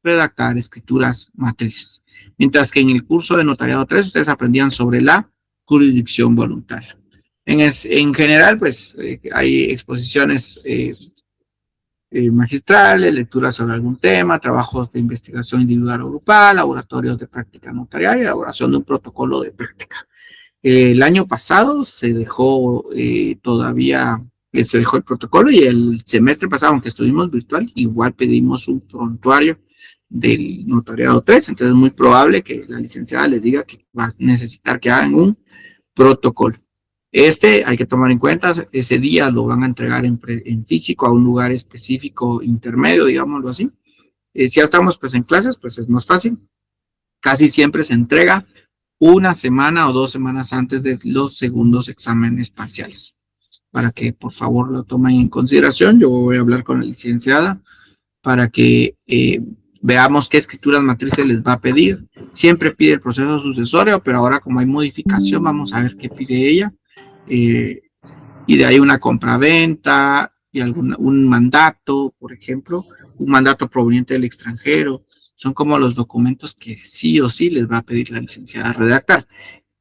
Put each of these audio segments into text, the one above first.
redactar escrituras matrices. Mientras que en el curso de Notariado 3 ustedes aprendían sobre la jurisdicción voluntaria. En general, pues hay exposiciones magistrales, lecturas sobre algún tema, trabajos de investigación individual o grupal, laboratorios de práctica notarial y elaboración de un protocolo de práctica. El año pasado se dejó se dejó el protocolo, y el semestre pasado, aunque estuvimos virtual, igual pedimos un prontuario del Notariado 3, entonces es muy probable que la licenciada les diga que va a necesitar que hagan un protocolo. Hay que tomar en cuenta, ese día lo van a entregar en físico a un lugar específico intermedio, digámoslo así. Si ya estamos pues en clases, pues es más fácil. Casi siempre se entrega una semana o 2 semanas antes de los segundos exámenes parciales. Para que por favor lo tomen en consideración, yo voy a hablar con la licenciada para que veamos qué escrituras matrices les va a pedir. Siempre pide el proceso sucesorio, pero ahora como hay modificación, vamos a ver qué pide ella. Y de ahí una compraventa y un mandato, por ejemplo, un mandato proveniente del extranjero. Son como los documentos que sí o sí les va a pedir la licenciada a redactar.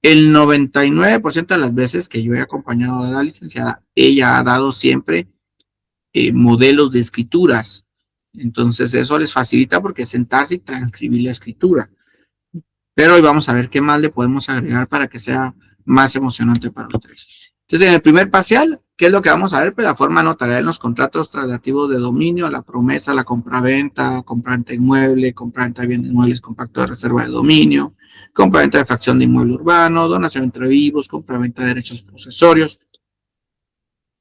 El 99% de las veces que yo he acompañado a la licenciada, ella ha dado siempre modelos de escrituras. Entonces eso les facilita porque es sentarse y transcribir la escritura. Pero hoy vamos a ver qué más le podemos agregar para que sea más emocionante para ustedes. Entonces, en el primer parcial, ¿qué es lo que vamos a ver? Pues la forma notarial en los contratos traslativos de dominio, la promesa, la compraventa, compraventa de inmueble, compraventa de bienes inmuebles con pacto de reserva de dominio, compraventa de fracción de inmueble urbano, donación entre vivos, compraventa de derechos posesorios,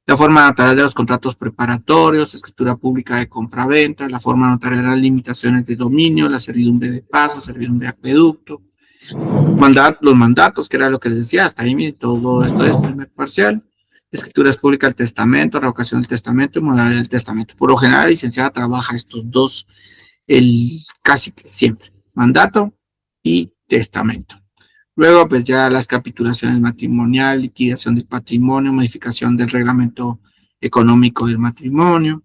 la forma notarial de los contratos preparatorios, escritura pública de compraventa, la forma notarial de las limitaciones de dominio, la servidumbre de paso, servidumbre de acueducto, los mandatos, que era lo que les decía, hasta ahí todo esto es primer parcial, escrituras públicas del testamento, revocación del testamento y modalidad del testamento. Por lo general, la licenciada trabaja estos dos casi que siempre, mandato y testamento. Luego, pues ya las capitulaciones matrimonial, liquidación del patrimonio, modificación del reglamento económico del matrimonio,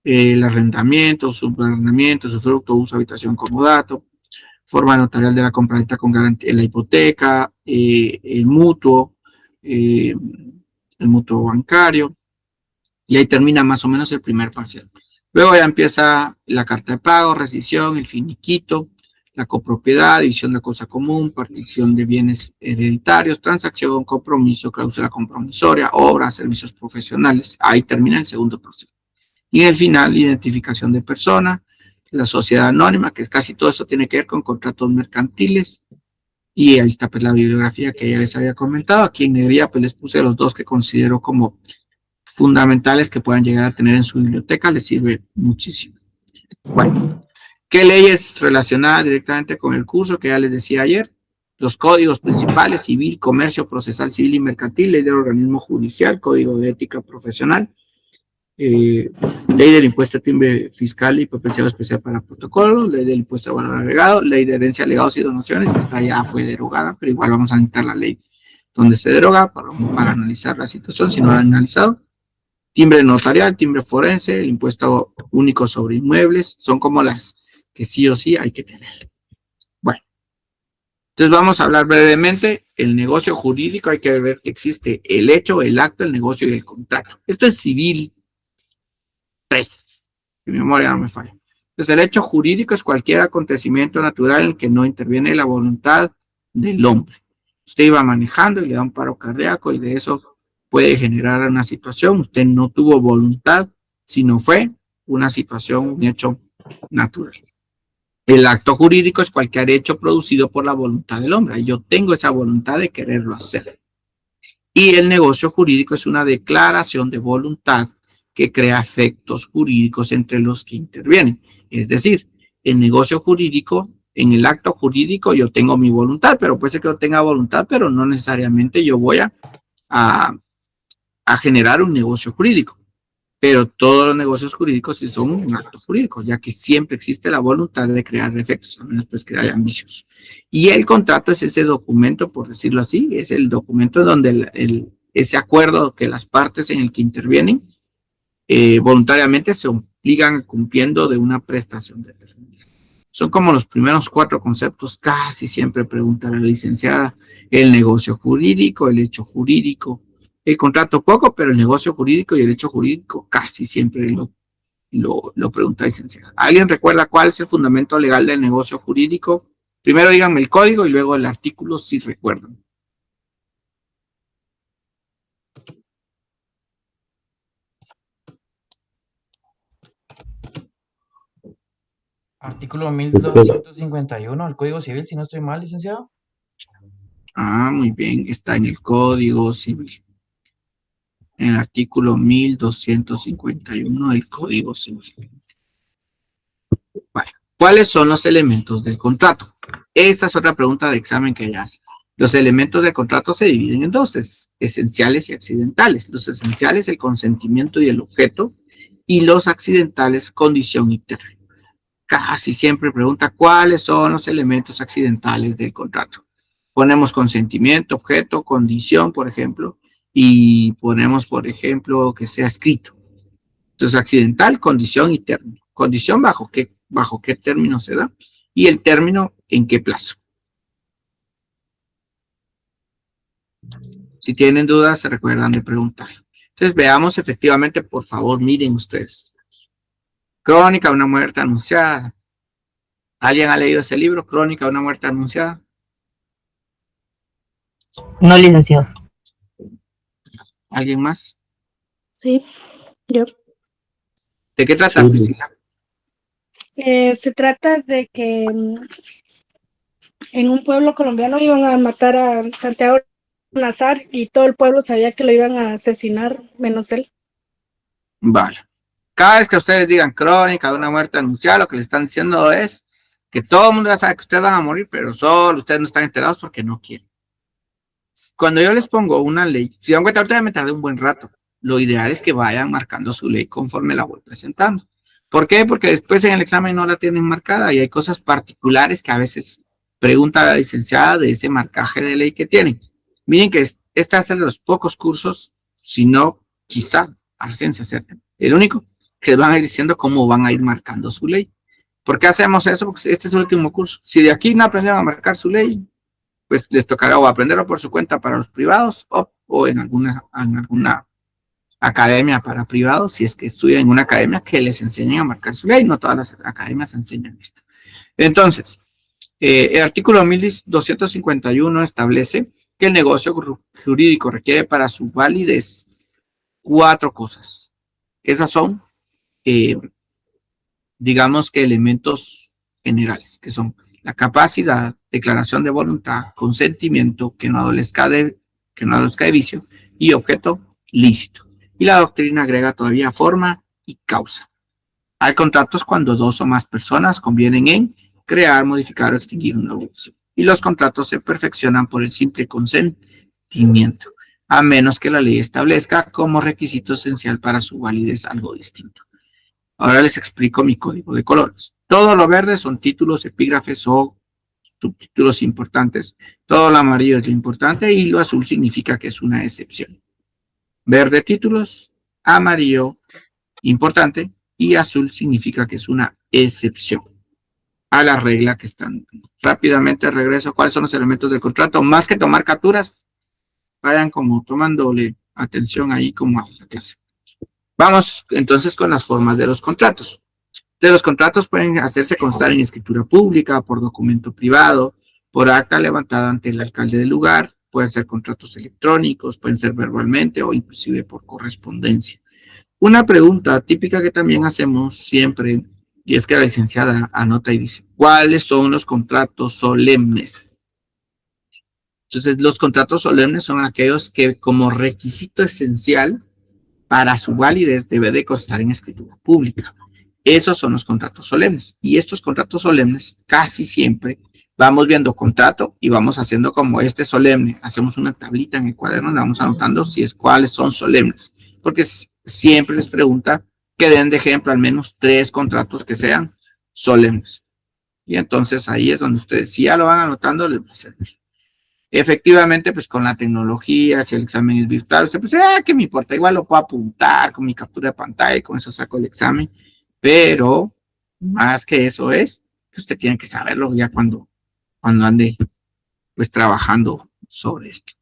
el arrendamiento, subarrendamiento, usufructo, uso, habitación, comodato, forma notarial de la compraventa con garantía, la hipoteca, el mutuo bancario, y ahí termina más o menos el primer parcial. Luego ya empieza la carta de pago, rescisión, el finiquito, la copropiedad, división de cosa común, partición de bienes hereditarios, transacción, compromiso, cláusula compromisoria, obras, servicios profesionales. Ahí termina el segundo parcial. Y en el final, identificación de persona, la sociedad anónima, que casi todo esto tiene que ver con contratos mercantiles. Y ahí está pues la bibliografía que ya les había comentado. Aquí en negría pues les puse los dos que considero como fundamentales que puedan llegar a tener en su biblioteca. Les sirve muchísimo. Bueno, ¿qué leyes relacionadas directamente con el curso que ya les decía ayer? Los códigos principales: civil, comercio, procesal, civil y mercantil, ley del organismo judicial, código de ética profesional, ley del impuesto de timbre fiscal y papel especial para protocolos, ley del impuesto de valor agregado, ley de herencia, legados y donaciones. Esta ya fue derogada, pero igual vamos a necesitar la ley donde se deroga para analizar la situación si no la han analizado. Timbre notarial, timbre forense, el impuesto único sobre inmuebles, son como las que sí o sí hay que tener. Bueno, entonces vamos a hablar brevemente. El negocio jurídico, hay que ver que existe el hecho, el acto, el negocio y el contrato. Esto es civil 3, mi memoria no me falla. Entonces el hecho jurídico es cualquier acontecimiento natural en el que no interviene la voluntad del hombre. Usted iba manejando y le da un paro cardíaco y de eso puede generar una situación. Usted no tuvo voluntad, sino fue una situación, un hecho natural. El acto jurídico es cualquier hecho producido por la voluntad del hombre. Yo tengo esa voluntad de quererlo hacer. Y el negocio jurídico es una declaración de voluntad que crea efectos jurídicos entre los que intervienen. Es decir, el negocio jurídico, en el acto jurídico yo tengo mi voluntad, pero puede ser que yo tenga voluntad, pero no necesariamente yo voy a generar un negocio jurídico. Pero todos los negocios jurídicos sí son un acto jurídico, ya que siempre existe la voluntad de crear efectos, a menos pues que haya vicios. Y el contrato es ese documento, por decirlo así, es el documento donde ese acuerdo que las partes en el que intervienen voluntariamente se obligan cumpliendo de una prestación determinada. Son como los primeros 4 conceptos, casi siempre pregunta la licenciada. El negocio jurídico, el hecho jurídico, el contrato poco, pero el negocio jurídico y el hecho jurídico casi siempre lo pregunta la licenciada. ¿Alguien recuerda cuál es el fundamento legal del negocio jurídico? Primero díganme el código y luego el artículo si recuerdan. Artículo 1251 del Código Civil, si no estoy mal, licenciado. Ah, muy bien, está en el Código Civil. En el artículo 1251 del Código Civil. Bueno, ¿cuáles son los elementos del contrato? Esta es otra pregunta de examen que ella hace. Los elementos del contrato se dividen en dos, esenciales y accidentales. Los esenciales, el consentimiento y el objeto, y los accidentales, condición y término. Casi siempre pregunta cuáles son los elementos accidentales del contrato. Ponemos consentimiento, objeto, condición, por ejemplo, y ponemos, por ejemplo, que sea escrito. Entonces, accidental, condición y término. Condición bajo qué término se da y el término en qué plazo. Si tienen dudas, se recuerdan de preguntar. Entonces, veamos efectivamente, por favor, miren ustedes. Crónica de una muerte anunciada. ¿Alguien ha leído ese libro? Crónica de una muerte anunciada. No, licenciado. ¿Alguien más? Sí, yo. ¿De qué trata, Sí. Priscila? Se trata de que en un pueblo colombiano iban a matar a Santiago Nazar y todo el pueblo sabía que lo iban a asesinar, menos él. Vale. Cada vez que ustedes digan crónica de una muerte anunciada, lo que les están diciendo es que todo el mundo ya sabe que ustedes van a morir, pero solo ustedes no están enterados porque no quieren. Cuando yo les pongo una ley, si dan cuenta, ahorita me tardé un buen rato. Lo ideal es que vayan marcando su ley conforme la voy presentando. ¿Por qué? Porque después en el examen no la tienen marcada y hay cosas particulares que a veces pregunta la licenciada de ese marcaje de ley que tienen. Miren que este es de los pocos cursos, si no, quizá a ciencia cierta, el único que van a ir diciendo cómo van a ir marcando su ley. ¿Por qué hacemos eso? Porque este es el último curso. Si de aquí no aprendieron a marcar su ley, pues les tocará o aprenderlo por su cuenta para los privados o en alguna academia para privados, si es que estudian en una academia que les enseñen a marcar su ley. No todas las academias enseñan esto. Entonces, el artículo 1251 establece que el negocio jurídico requiere para su validez 4 cosas. Esas son, digamos que elementos generales, que son la capacidad, declaración de voluntad, consentimiento, que no adolezca de vicio, y objeto lícito. Y la doctrina agrega todavía forma y causa. Hay contratos cuando 2 o más personas convienen en crear, modificar o extinguir una obligación. Y los contratos se perfeccionan por el simple consentimiento, a menos que la ley establezca como requisito esencial para su validez algo distinto. Ahora les explico mi código de colores. Todo lo verde son títulos, epígrafes o subtítulos importantes. Todo lo amarillo es lo importante y lo azul significa que es una excepción. Verde títulos, amarillo importante y azul significa que es una excepción a la regla que están. Rápidamente regreso. ¿Cuáles son los elementos del contrato? Más que tomar capturas, vayan como tomándole atención ahí como a la clase. Vamos entonces con las formas de los contratos. De los contratos pueden hacerse constar en escritura pública, por documento privado, por acta levantada ante el alcalde del lugar, pueden ser contratos electrónicos, pueden ser verbalmente o inclusive por correspondencia. Una pregunta típica que también hacemos siempre, y es que la licenciada anota y dice, ¿cuáles son los contratos solemnes? Entonces, los contratos solemnes son aquellos que como requisito esencial para su validez debe de constar en escritura pública. Esos son los contratos solemnes. Y estos contratos solemnes casi siempre vamos viendo contrato y vamos haciendo como este solemne. Hacemos una tablita en el cuaderno, le vamos anotando si es cuáles son solemnes. Porque siempre les pregunta que den de ejemplo al menos 3 contratos que sean solemnes. Y entonces ahí es donde ustedes, si ya lo van anotando, les va a servir. Efectivamente, pues con la tecnología, si el examen es virtual, usted pues, ¿qué me importa? Igual lo puedo apuntar con mi captura de pantalla y con eso saco el examen. Pero más que eso es Usted tiene que saberlo ya cuando ande pues trabajando sobre esto.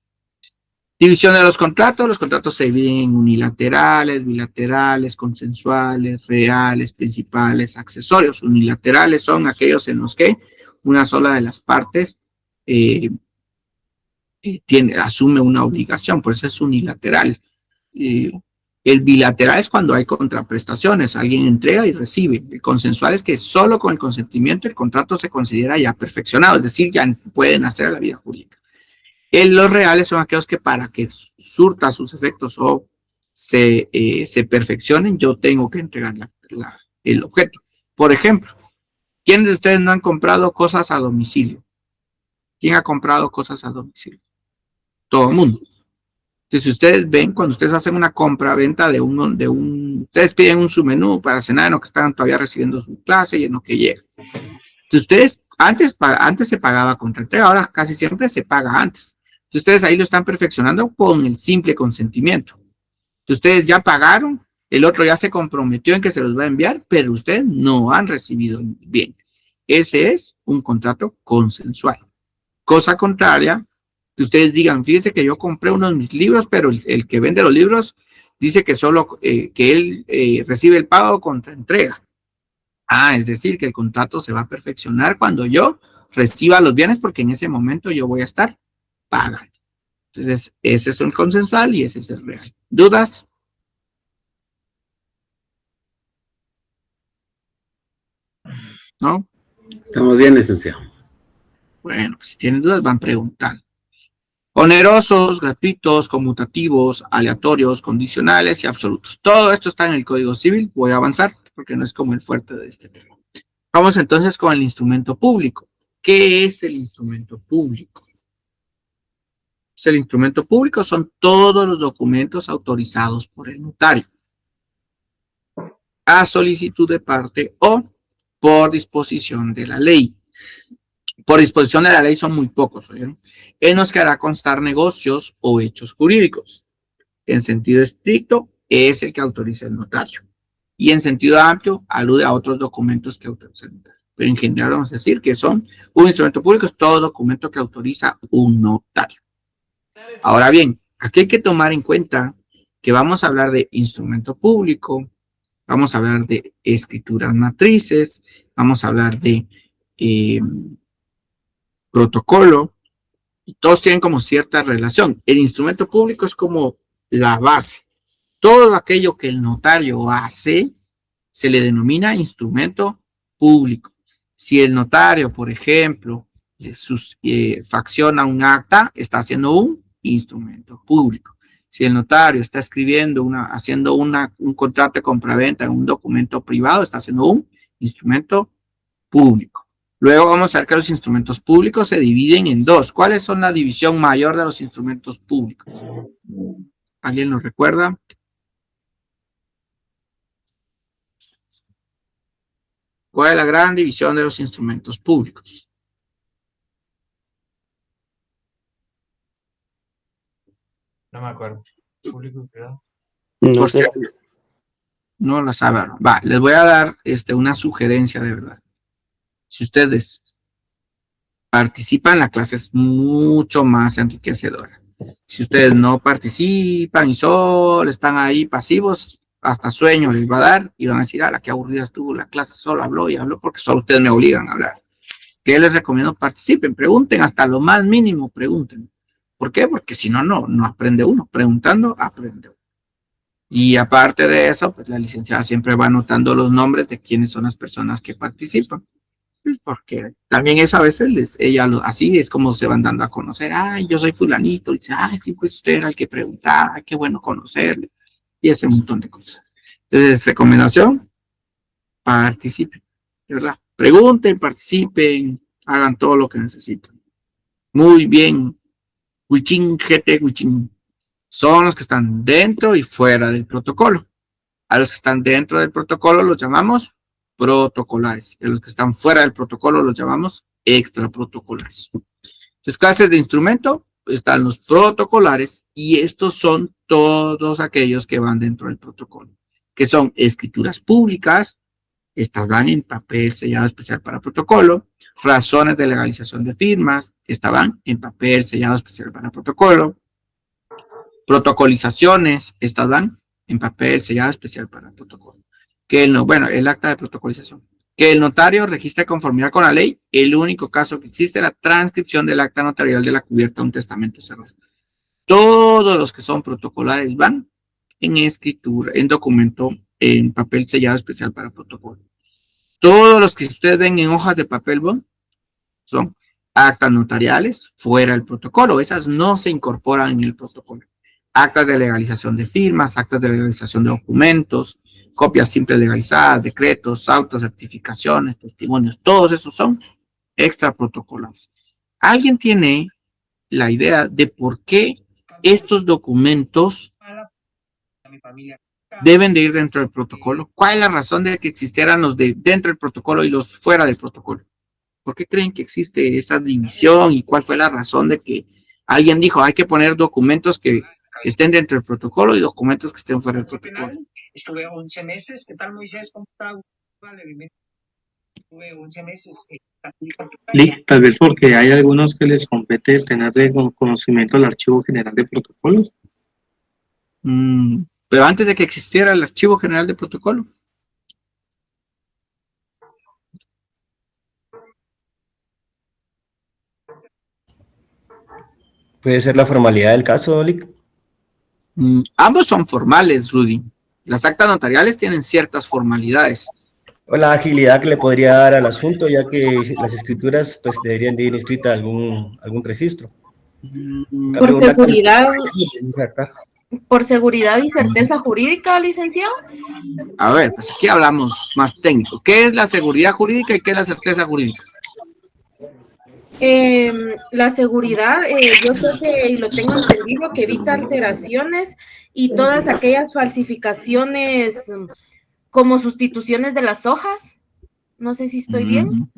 División de los contratos se dividen en unilaterales, bilaterales, consensuales, reales, principales, accesorios. Unilaterales son aquellos en los que una sola de las partes asume una obligación, por eso es unilateral. El bilateral es cuando hay contraprestaciones, alguien entrega y recibe. El consensual es que solo con el consentimiento el contrato se considera ya perfeccionado, es decir, ya pueden hacer la vida jurídica. Los reales son aquellos que para que surta sus efectos o se perfeccionen, yo tengo que entregar el objeto. Por ejemplo, ¿quiénes de ustedes no han comprado cosas a domicilio? ¿Quién ha comprado cosas a domicilio? Todo el mundo. Entonces, si ustedes ven, cuando ustedes hacen una compra-venta ustedes piden un submenú para cenar en lo que están todavía recibiendo su clase y en lo que llega. Entonces, ustedes, antes se pagaba contra entrega, ahora casi siempre se paga antes. Entonces, ustedes ahí lo están perfeccionando con el simple consentimiento. Entonces, ustedes ya pagaron, el otro ya se comprometió en que se los va a enviar, pero ustedes no han recibido bien. Ese es un contrato consensual. Cosa contraria, que ustedes digan, fíjense que yo compré uno de mis libros, pero el que vende los libros dice que solo que él recibe el pago contra entrega. Es decir, que el contrato se va a perfeccionar cuando yo reciba los bienes, porque en ese momento yo voy a estar pagando. Entonces, ese es el consensual y ese es el real. ¿Dudas? ¿No? Estamos bien, licenciado. Bueno, pues si tienen dudas van preguntando. Onerosos, gratuitos, conmutativos, aleatorios, condicionales y absolutos. Todo esto está en el Código Civil. Voy a avanzar porque no es como el fuerte de este tema. Vamos entonces con el instrumento público. ¿Qué es el instrumento público? El instrumento público son todos los documentos autorizados por el notario a solicitud de parte o por disposición de la ley. Por disposición de la ley son muy pocos, ¿oyeron? En los que hará constar negocios o hechos jurídicos. En sentido estricto, es el que autoriza el notario. Y en sentido amplio, alude a otros documentos que autoriza el notario. Pero en general vamos a decir que son un instrumento público, es todo documento que autoriza un notario. Ahora bien, aquí hay que tomar en cuenta que vamos a hablar de instrumento público, vamos a hablar de escrituras matrices, vamos a hablar de protocolo, y todos tienen como cierta relación. El instrumento público es como la base. Todo aquello que el notario hace se le denomina instrumento público. Si el notario, por ejemplo, facciona un acta, está haciendo un instrumento público. Si el notario está escribiendo haciendo un contrato de compraventa en un documento privado, está haciendo un instrumento público. Luego vamos a ver que los instrumentos públicos se dividen en dos. ¿Cuáles son la división mayor de los instrumentos públicos? ¿Alguien lo recuerda? ¿Cuál es la gran división de los instrumentos públicos? No me acuerdo. Público y privado. No sé. No lo saben. Va, les voy a dar una sugerencia de verdad. Si ustedes participan, la clase es mucho más enriquecedora. Si ustedes no participan y solo están ahí pasivos, hasta sueño les va a dar y van a decir, la que aburrida estuvo la clase, solo habló y habló porque solo ustedes me obligan a hablar. ¿Qué les recomiendo? Participen, pregunten, hasta lo más mínimo pregunten. ¿Por qué? Porque si no, no aprende uno. Preguntando, aprende uno. Y aparte de eso, pues la licenciada siempre va anotando los nombres de quiénes son las personas que participan. Porque también eso a veces así es como se van dando a conocer. Yo soy fulanito. Y dice, sí, pues usted era el que preguntaba, qué bueno conocerle. Y ese montón de cosas. Entonces, recomendación, participen, ¿verdad? Pregunten, participen, hagan todo lo que necesitan. Muy bien. Huichín, GT, Huichín. Son los que están dentro y fuera del protocolo. A los que están dentro del protocolo los llamamos protocolares. Y a los que están fuera del protocolo los llamamos extraprotocolares. Entonces, clases de instrumento, están los protocolares y estos son todos aquellos que van dentro del protocolo, que son escrituras públicas, Estas van en papel sellado especial para protocolo. Razones de legalización de firmas, estas van en papel sellado especial para protocolo. Protocolizaciones, estas van en papel sellado especial para protocolo. El acta de protocolización. Que el notario registre conformidad con la ley. El único caso que existe es la transcripción del acta notarial de la cubierta de un testamento cerrado. Todos los que son protocolares van en escritura, en documento, en papel sellado especial para protocolo. Todos los que ustedes ven en hojas de papel bond son actas notariales fuera del protocolo. Esas no se incorporan en el protocolo. Actas de legalización de firmas, actas de legalización de documentos, copias simples legalizadas, decretos, autos, certificaciones, testimonios, todos esos son extra protocolares. ¿Alguien tiene la idea de por qué estos documentos deben de ir dentro del protocolo? ¿Cuál es la razón de que existieran los de dentro del protocolo y los fuera del protocolo? ¿Por qué creen que existe esa división y cuál fue la razón de que alguien dijo hay que poner documentos que estén dentro del protocolo y documentos que estén fuera del protocolo? Estuve 11 meses. ¿Qué tal, Moisés? ¿Cómo está? Estuve 11 meses. Tal vez porque hay algunos que les compete tener de conocimiento el Archivo General de Protocolos. Pero antes de que existiera el Archivo General de Protocolo. ¿Puede ser la formalidad del caso, Lick? Ambos son formales, Rudy. Las actas notariales tienen ciertas formalidades. O la agilidad que le podría dar al asunto, ya que las escrituras pues deberían de ir inscritas a algún registro. Por seguridad y certeza jurídica, licenciado. A ver, pues aquí hablamos más técnico. ¿Qué es la seguridad jurídica y qué es la certeza jurídica? La seguridad, yo creo que, y lo tengo entendido, que evita alteraciones y todas aquellas falsificaciones como sustituciones de las hojas. No sé si estoy bien.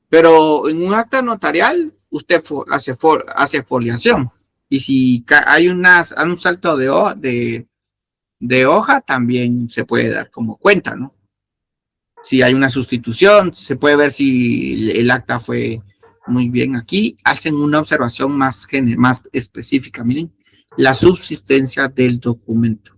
Pero en un acta notarial, usted hace foliación. Y si hay un salto de hoja, también se puede dar como cuenta, ¿no? Si hay una sustitución, se puede ver si el acta fue muy bien. Aquí hacen una observación más específica. Miren, la subsistencia del documento.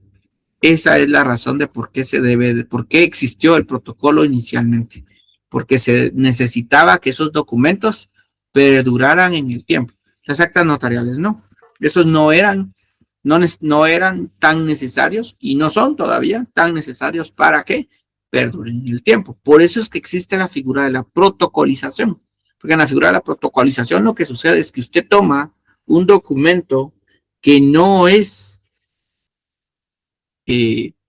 Esa es la razón de por qué existió el protocolo inicialmente. Porque se necesitaba que esos documentos perduraran en el tiempo. Las actas notariales no. Esos no eran tan necesarios y no son todavía tan necesarios para que perduren en el tiempo. Por eso es que existe la figura de la protocolización. Porque en la figura de la protocolización lo que sucede es que usted toma un documento que no es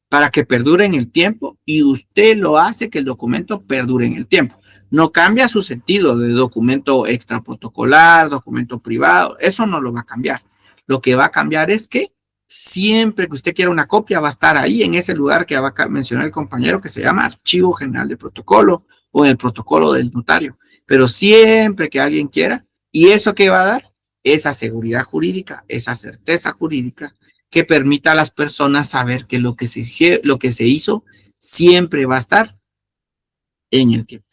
para que perdure en el tiempo y usted lo hace que el documento perdure en el tiempo. No cambia su sentido de documento extraprotocolar, documento privado, eso no lo va a cambiar. Lo que va a cambiar es que siempre que usted quiera una copia va a estar ahí en ese lugar que va a mencionar el compañero que se llama Archivo General de Protocolo o en el protocolo del notario. Pero siempre que alguien quiera, ¿y eso qué va a dar? Esa seguridad jurídica, esa certeza jurídica que permita a las personas saber que lo que se hizo siempre va a estar en el tiempo.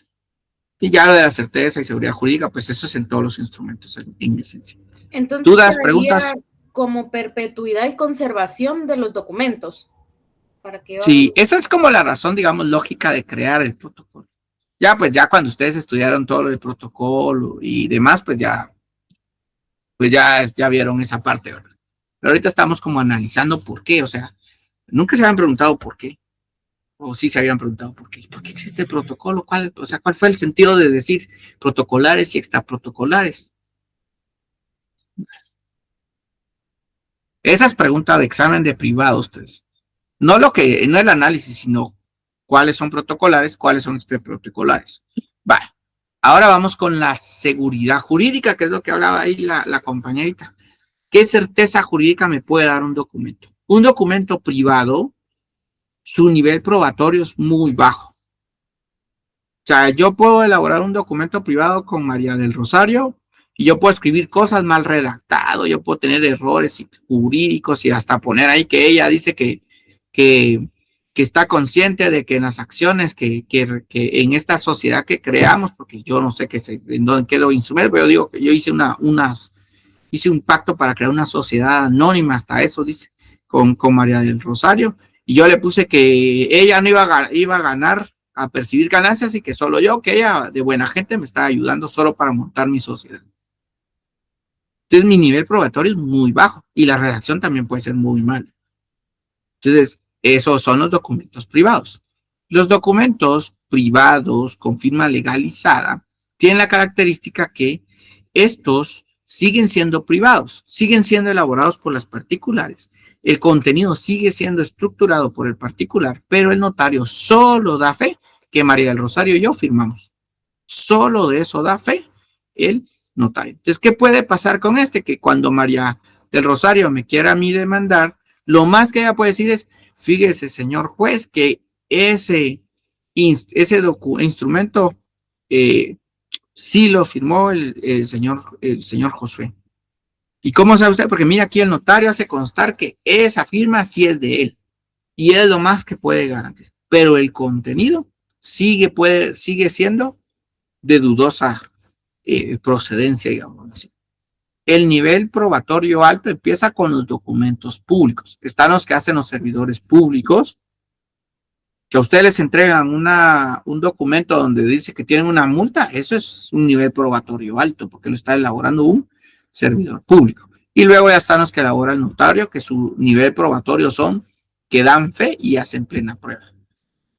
Y ya lo de la certeza y seguridad jurídica, pues eso es en todos los instrumentos en esencia. Entonces, ¿dudas, preguntas? Como perpetuidad y conservación de los documentos. Sí, esa es como la razón, digamos, lógica de crear el protocolo. Ya, pues ya cuando ustedes estudiaron todo el protocolo y demás, pues ya vieron esa parte, ¿verdad? Pero ahorita estamos como analizando por qué, o sea, nunca se habían preguntado por qué. O sí se habían preguntado por qué existe el protocolo, ¿cuál fue el sentido de decir protocolares y extraprotocolares? Esa es pregunta de examen de privado, ustedes. No el análisis, sino cuáles son protocolares, cuáles son extraprotocolares. Vale. Ahora vamos con la seguridad jurídica, que es lo que hablaba ahí la compañerita. ¿Qué certeza jurídica me puede dar un documento? Un documento privado, su nivel probatorio es muy bajo. O sea, yo puedo elaborar un documento privado con María del Rosario y yo puedo escribir cosas mal redactado, yo puedo tener errores jurídicos y hasta poner ahí que ella dice que que está consciente de que en las acciones que en esta sociedad que creamos, porque yo no sé en dónde quedó instrumento, pero yo digo que yo hice hice un pacto para crear una sociedad anónima, hasta eso dice, con María del Rosario, y yo le puse que ella no iba a ganar, a percibir ganancias, y que solo yo, que ella de buena gente me estaba ayudando solo para montar mi sociedad. Entonces mi nivel probatorio es muy bajo, y la redacción también puede ser muy mala. Entonces, esos son los documentos privados. Los documentos privados con firma legalizada tienen la característica que estos siguen siendo privados, siguen siendo elaborados por las particulares. El contenido sigue siendo estructurado por el particular, pero el notario solo da fe que María del Rosario y yo firmamos. Solo de eso da fe el notario. Entonces, ¿qué puede pasar con este? Que cuando María del Rosario me quiera a mí demandar, lo más que ella puede decir es: fíjese, señor juez, que ese instrumento sí lo firmó el señor Josué. ¿Y cómo sabe usted? Porque mira, aquí el notario hace constar que esa firma sí es de él. Y es lo más que puede garantizar. Pero el contenido sigue siendo de dudosa procedencia, digamos así. El nivel probatorio alto empieza con los documentos públicos. Están los que hacen los servidores públicos, que a ustedes les entregan un documento donde dice que tienen una multa. Eso es un nivel probatorio alto, porque lo está elaborando un servidor público. Y luego ya están los que elabora el notario, que su nivel probatorio son que dan fe y hacen plena prueba.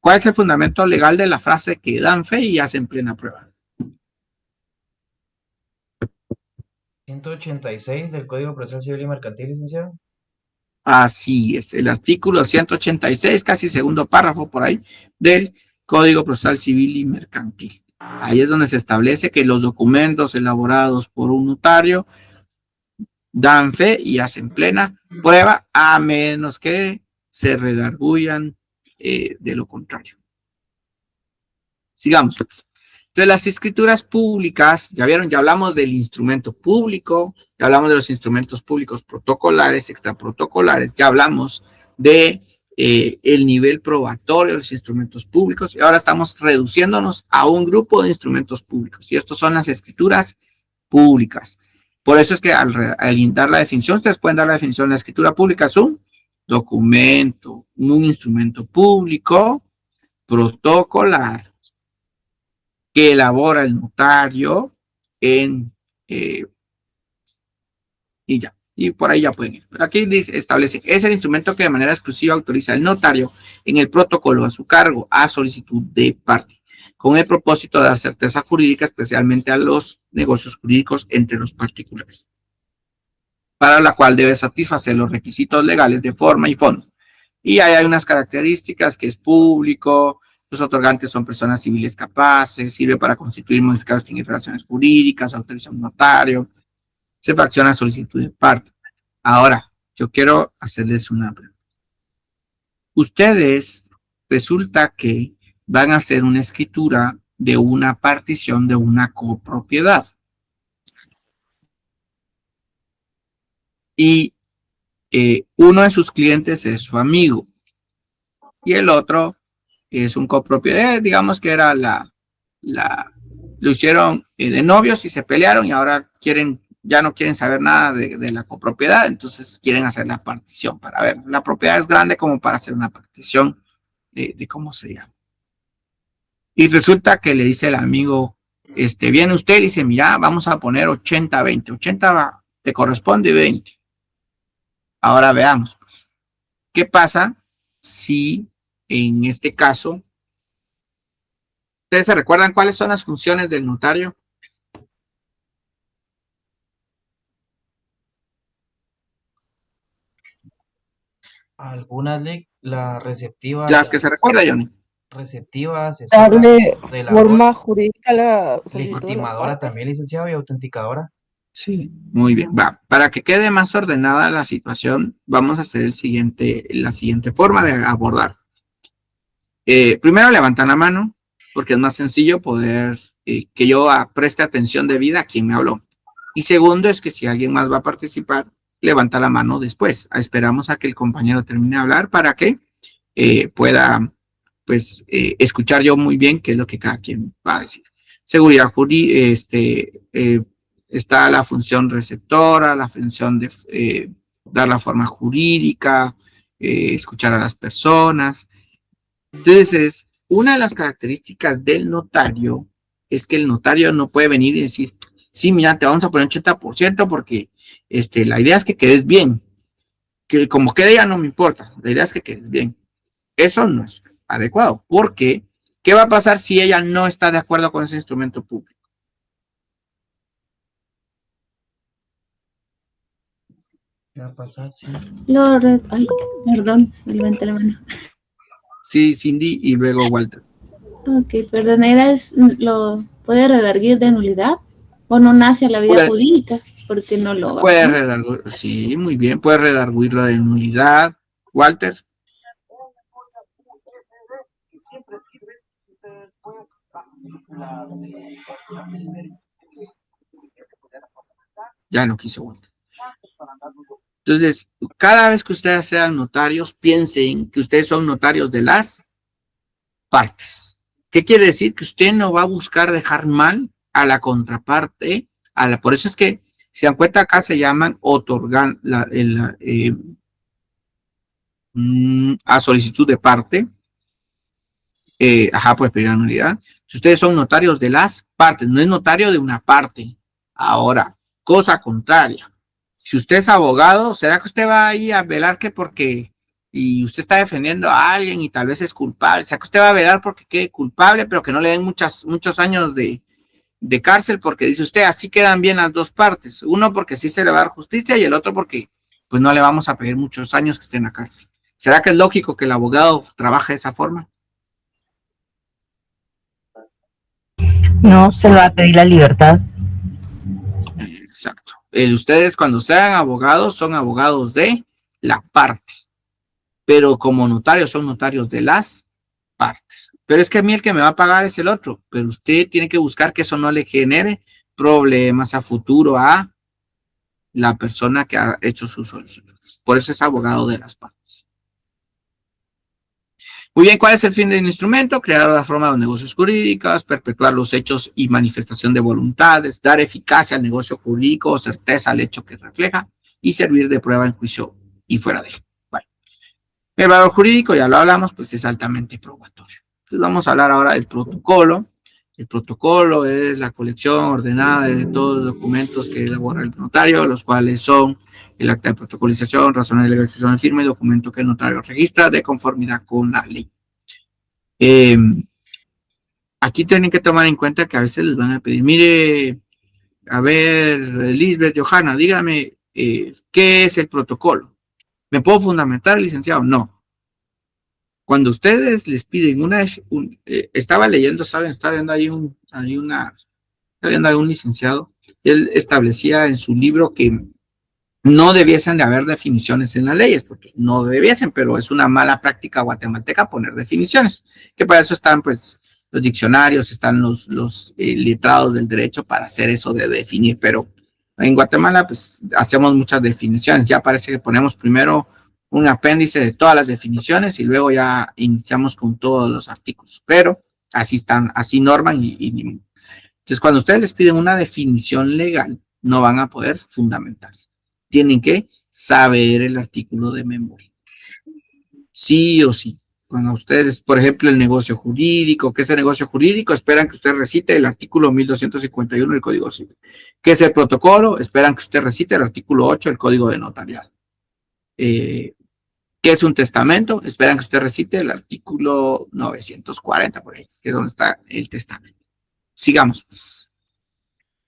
¿Cuál es el fundamento legal de la frase que dan fe y hacen plena prueba? 186 del Código Procesal Civil y Mercantil, licenciado. Así es, el artículo 186, casi segundo párrafo por ahí, del Código Procesal Civil y Mercantil. Ahí es donde se establece que los documentos elaborados por un notario dan fe y hacen plena prueba, a menos que se redarguyan de lo contrario. Sigamos. Entonces, las escrituras públicas, ya vieron, ya hablamos del instrumento público, ya hablamos de los instrumentos públicos protocolares, extraprotocolares, ya hablamos de el nivel probatorio de los instrumentos públicos, y ahora estamos reduciéndonos a un grupo de instrumentos públicos, y estos son las escrituras públicas. Por eso es que al dar la definición, ustedes pueden dar la definición de la escritura pública: es un documento, un instrumento público protocolar que elabora el notario y ya, y por ahí ya pueden ir. Pero aquí dice, establece, es el instrumento que de manera exclusiva autoriza el notario en el protocolo a su cargo a solicitud de parte, con el propósito de dar certeza jurídica, especialmente a los negocios jurídicos entre los particulares, para la cual debe satisfacer los requisitos legales de forma y fondo. Y ahí hay unas características: que es público, los otorgantes son personas civiles capaces, sirve para constituir, modificar o extinguir relaciones jurídicas, autoriza un notario, se fracciona a solicitud de parte. Ahora, yo quiero hacerles una pregunta. Ustedes resulta que van a hacer una escritura de una partición de una copropiedad. Y uno de sus clientes es su amigo y el otro es un copropietario. Digamos que era lo hicieron de novios y se pelearon, y ahora ya no quieren saber nada de la copropiedad, entonces quieren hacer la partición para ver. La propiedad es grande como para hacer una partición de cómo se llama. Y resulta que le dice el amigo, viene usted y dice: mira, vamos a poner 80-20, 80 te corresponde y 20. Ahora veamos, pues, ¿qué pasa si en este caso, ustedes se recuerdan cuáles son las funciones del notario? Algunas la receptiva. Las que se recuerda, Johnny. Receptiva, darle de la forma jurídica a la solicitud de las legitimadora partes. también, licenciado, y autenticadora. Sí, muy bien. Va, para que quede más ordenada la situación, vamos a hacer la siguiente forma de abordar. Primero, levantan la mano, porque es más sencillo poder que yo preste atención debida a quien me habló. Y segundo, es que si alguien más va a participar, levanta la mano después. Esperamos a que el compañero termine de hablar para que pueda pues escuchar yo muy bien qué es lo que cada quien va a decir. Seguridad jurídica, está la función receptora, la función de dar la forma jurídica, escuchar a las personas. Entonces, una de las características del notario es que el notario no puede venir y decir, sí, mira, te vamos a poner un 80% porque la idea es que quedes bien. Que como quede ya no me importa, la idea es que quedes bien. Eso no es adecuado, porque ¿qué va a pasar si ella no está de acuerdo con ese instrumento público? ¿Qué va a pasar? Sí. Ay, perdón, me levanté la mano. Sí, Cindy y luego Walter. Ok, perdón, ¿puede redarguir de nulidad o no nace a la vida Puede. jurídica? Porque no lo va Puede a redarguir, sí, muy bien, puede redarguirlo de nulidad. Walter. Ya no quiso Walter. Entonces, cada vez que ustedes sean notarios, piensen que ustedes son notarios de las partes. ¿Qué quiere decir? Que usted no va a buscar dejar mal a la contraparte. Por eso es que, si dan cuenta, acá se llaman otorgan a solicitud de parte. Pues pedir la nulidad. Si ustedes son notarios de las partes, no es notario de una parte. Ahora, cosa contraria. Si usted es abogado, ¿será que usted va ahí a velar que porque y usted está defendiendo a alguien y tal vez es culpable? ¿Será que usted va a velar porque quede culpable, pero que no le den muchos años de cárcel? Porque dice usted, así quedan bien las dos partes. Uno porque sí se le va a dar justicia y el otro porque pues no le vamos a pedir muchos años que esté en la cárcel. ¿Será que es lógico que el abogado trabaje de esa forma? No, se le va a pedir la libertad. Exacto. Ustedes cuando sean abogados son abogados de la parte, pero como notarios son notarios de las partes. Pero es que a mí el que me va a pagar es el otro, pero usted tiene que buscar que eso no le genere problemas a futuro a la persona que ha hecho su solicitud. Por eso es abogado de las partes. Muy bien, ¿cuál es el fin del instrumento? Crear la forma de los negocios jurídicos, perpetuar los hechos y manifestación de voluntades, dar eficacia al negocio jurídico, certeza al hecho que refleja y servir de prueba en juicio y fuera de él. Bueno, el valor jurídico, ya lo hablamos, pues es altamente probatorio. Entonces vamos a hablar ahora del protocolo. El protocolo es la colección ordenada de todos los documentos que elabora el notario, los cuales son el acta de protocolización, razones de legalización de firma y documento que el notario registra de conformidad con la ley. Aquí tienen que tomar en cuenta que a veces les van a pedir, mire, a ver, Lisbeth, Johanna, dígame, ¿qué es el protocolo? ¿Me puedo fundamentar, licenciado? No. Cuando ustedes les piden estaba leyendo, ¿saben? Estaba viendo ahí un licenciado, él establecía en su libro que no debiesen de haber definiciones en las leyes, porque no debiesen, pero es una mala práctica guatemalteca poner definiciones, que para eso están pues los diccionarios, están los letrados del derecho para hacer eso de definir, pero en Guatemala pues hacemos muchas definiciones, ya parece que ponemos primero un apéndice de todas las definiciones y luego ya iniciamos con todos los artículos, pero así norman entonces cuando ustedes les piden una definición legal, no van a poder fundamentarse. Tienen que saber el artículo de memoria. Sí o sí. Cuando ustedes, por ejemplo, el negocio jurídico, ¿qué es el negocio jurídico? Esperan que usted recite el artículo 1251 del Código Civil. ¿Qué es el protocolo? Esperan que usted recite el artículo 8 del Código de Notariado. ¿Qué es un testamento? Esperan que usted recite el artículo 940, por ahí, que es donde está el testamento. Sigamos.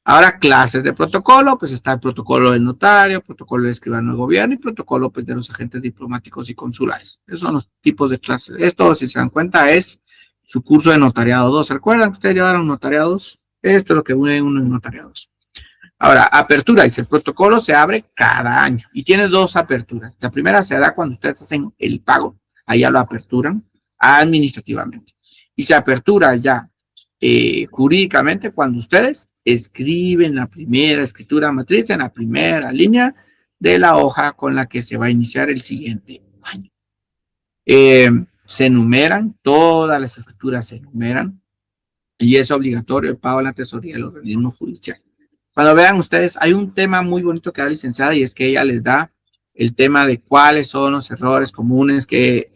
Ahora, clases de protocolo, pues está el protocolo del notario, protocolo del escribano del gobierno y protocolo pues, de los agentes diplomáticos y consulares. Esos son los tipos de clases. Esto, si se dan cuenta, es su curso de notariado 2. ¿Recuerdan que ustedes llevaron notariado 2? Esto es lo que une uno en notariado 2. Ahora, apertura, dice, el protocolo se abre cada año y tiene dos aperturas. La primera se da cuando ustedes hacen el pago, allá lo aperturan administrativamente. Y se apertura ya jurídicamente cuando ustedes escriben la primera escritura matriz en la primera línea de la hoja con la que se va a iniciar el siguiente año. se enumeran, todas las escrituras se enumeran, y es obligatorio el pago a la tesorería del organismo judicial. Cuando vean ustedes, hay un tema muy bonito que da la licenciada, y es que ella les da el tema de cuáles son los errores comunes que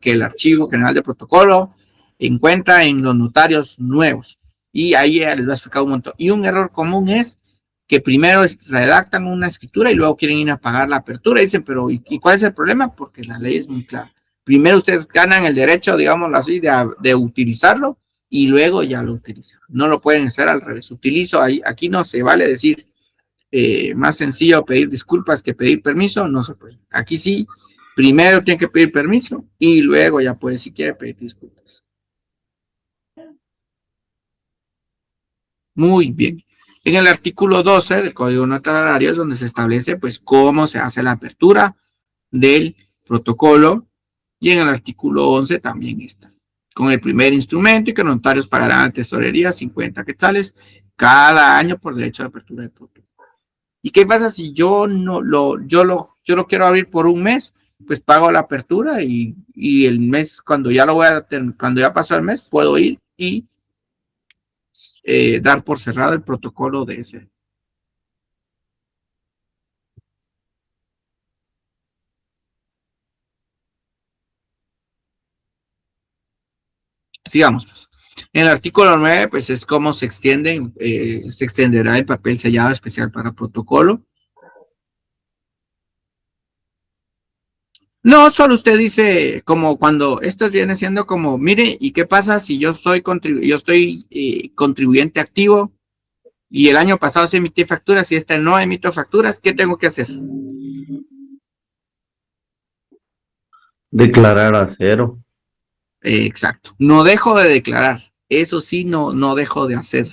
el Archivo General de Protocolo encuentra en los notarios nuevos. Y ahí ella les va a explicar un montón. Y un error común es que primero redactan una escritura y luego quieren ir a pagar la apertura. Y dicen, pero ¿y cuál es el problema? Porque la ley es muy clara. Primero ustedes ganan el derecho, digámoslo así, de utilizarlo, y luego ya lo utilizan. No lo pueden hacer al revés. Utilizo ahí, aquí no se vale decir más sencillo pedir disculpas que pedir permiso, no se puede. Aquí sí, primero tiene que pedir permiso y luego ya puede, si quiere, pedir disculpas. Muy bien. En el artículo 12 del Código Notarial es donde se establece pues cómo se hace la apertura del protocolo, y en el artículo 11 también está. Con el primer instrumento, y que los notarios pagarán a tesorería 50 quetzales cada año por derecho de apertura del protocolo. ¿Y qué pasa si yo lo quiero abrir por un mes? Pues pago la apertura y el mes, cuando ya cuando ya pasó el mes, puedo ir y dar por cerrado el protocolo de ese. Sigamos. En el artículo 9, pues es cómo se extenderá el papel sellado especial para protocolo. No, solo usted dice, como cuando esto viene siendo como, mire, ¿y qué pasa si yo estoy contribuyente activo y el año pasado se emití facturas y este no emito facturas? ¿Qué tengo que hacer? Declarar a cero. Exacto. No dejo de declarar. Eso sí, no dejo de hacer.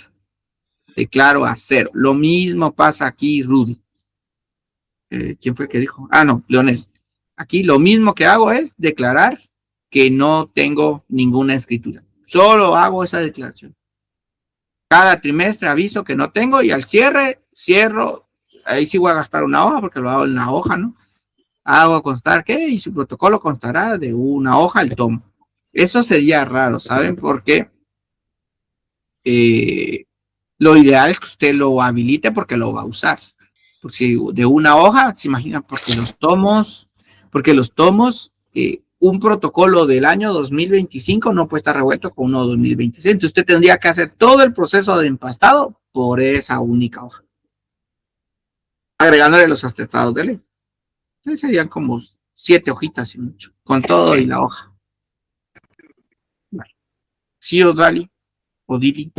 Declaro a cero. Lo mismo pasa aquí, Rudy. ¿Quién fue el que dijo? Ah, no, Leonel. Aquí lo mismo que hago es declarar que no tengo ninguna escritura. Solo hago esa declaración. Cada trimestre aviso que no tengo y al cierro. Ahí sí voy a gastar una hoja porque lo hago en la hoja, ¿no? Hago constar que y su protocolo constará de una hoja al tomo. Eso sería raro, ¿saben por qué? Lo ideal es que usted lo habilite porque lo va a usar. Porque si de una hoja, se imagina, porque los tomos, un protocolo del año 2025 no puede estar revuelto con uno de 2026. Entonces usted tendría que hacer todo el proceso de empastado por esa única hoja, agregándole los atestados de ley. Entonces serían como 7 hojitas y mucho, con todo y la hoja. Vale. Sí, Odali, Odili.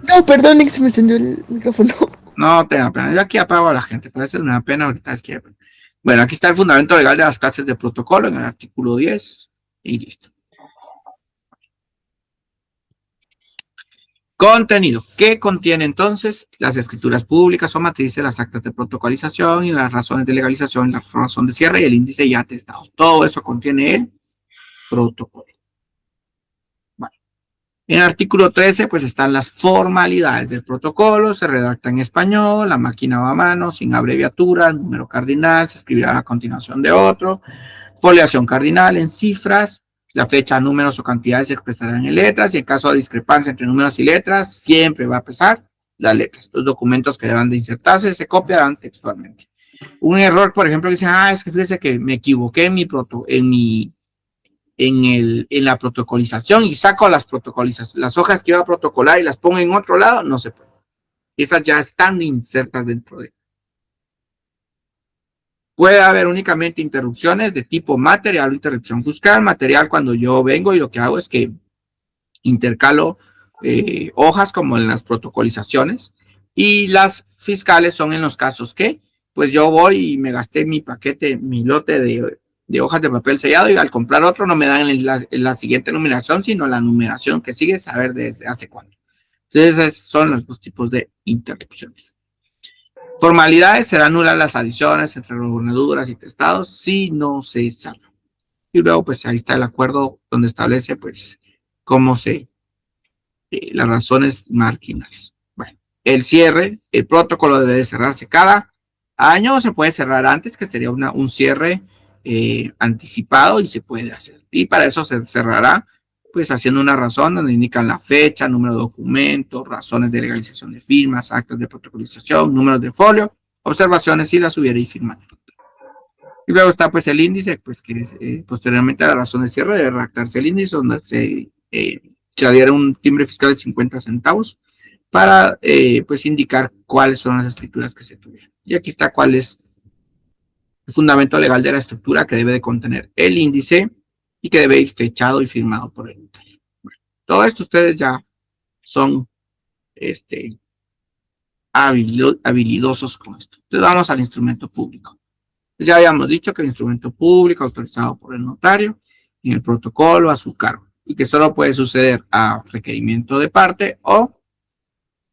No, perdón, que se me encendió el micrófono. No tenga pena, yo aquí apago a la gente, parece una pena ahorita. Es que, bueno, aquí está el fundamento legal de las clases de protocolo en el artículo 10 y listo. Contenido. ¿Qué contiene entonces? Las escrituras públicas o matrices, las actas de protocolización y las razones de legalización, la razón de cierre y el índice y atestados. Todo eso contiene el protocolo. En el artículo 13, pues están las formalidades del protocolo, se redacta en español, la máquina va a mano, sin abreviaturas, número cardinal, se escribirá a continuación de otro, foliación cardinal en cifras, la fecha, números o cantidades se expresarán en letras, y en caso de discrepancia entre números y letras, siempre va a pesar las letras. Los documentos que deban de insertarse se copiarán textualmente. Un error, por ejemplo, que dice, es que fíjese que me equivoqué en la protocolización y saco las hojas que iba a protocolar y las pongo en otro lado, no se puede. Esas ya están insertas dentro de. Puede haber únicamente interrupciones de tipo material o interrupción fiscal. Material, cuando yo vengo y lo que hago es que intercalo hojas como en las protocolizaciones, y las fiscales son en los casos que pues yo voy y me gasté mi paquete, mi lote de hojas de papel sellado, y al comprar otro no me dan la siguiente numeración, sino la numeración que sigue, saber desde hace cuándo. Entonces, esos son los dos tipos de interrupciones. Formalidades: serán nulas las adiciones entre gobernaduras y testados si no se salvan. Y luego, pues ahí está el acuerdo donde establece, pues, cómo las razones marginales. Bueno, el cierre, el protocolo debe cerrarse cada año, o se puede cerrar antes, que sería un cierre anticipado y se puede hacer. Y para eso se cerrará pues haciendo una razón donde indican la fecha, número de documento, razones de legalización de firmas, actas de protocolización, números de folio, observaciones y la subiera y firmar. Y luego está pues el índice, pues que es, posteriormente a la razón de cierre debe redactarse el índice donde se adhiere un timbre fiscal de 50 centavos para pues indicar cuáles son las escrituras que se tuvieron. Y aquí está cuál es el fundamento legal de la estructura que debe de contener el índice y que debe ir fechado y firmado por el notario. Bueno, todo esto ustedes ya son habilidosos con esto. Entonces vamos al instrumento público. Ya habíamos dicho que el instrumento público autorizado por el notario en el protocolo a su cargo y que solo puede suceder a requerimiento de parte o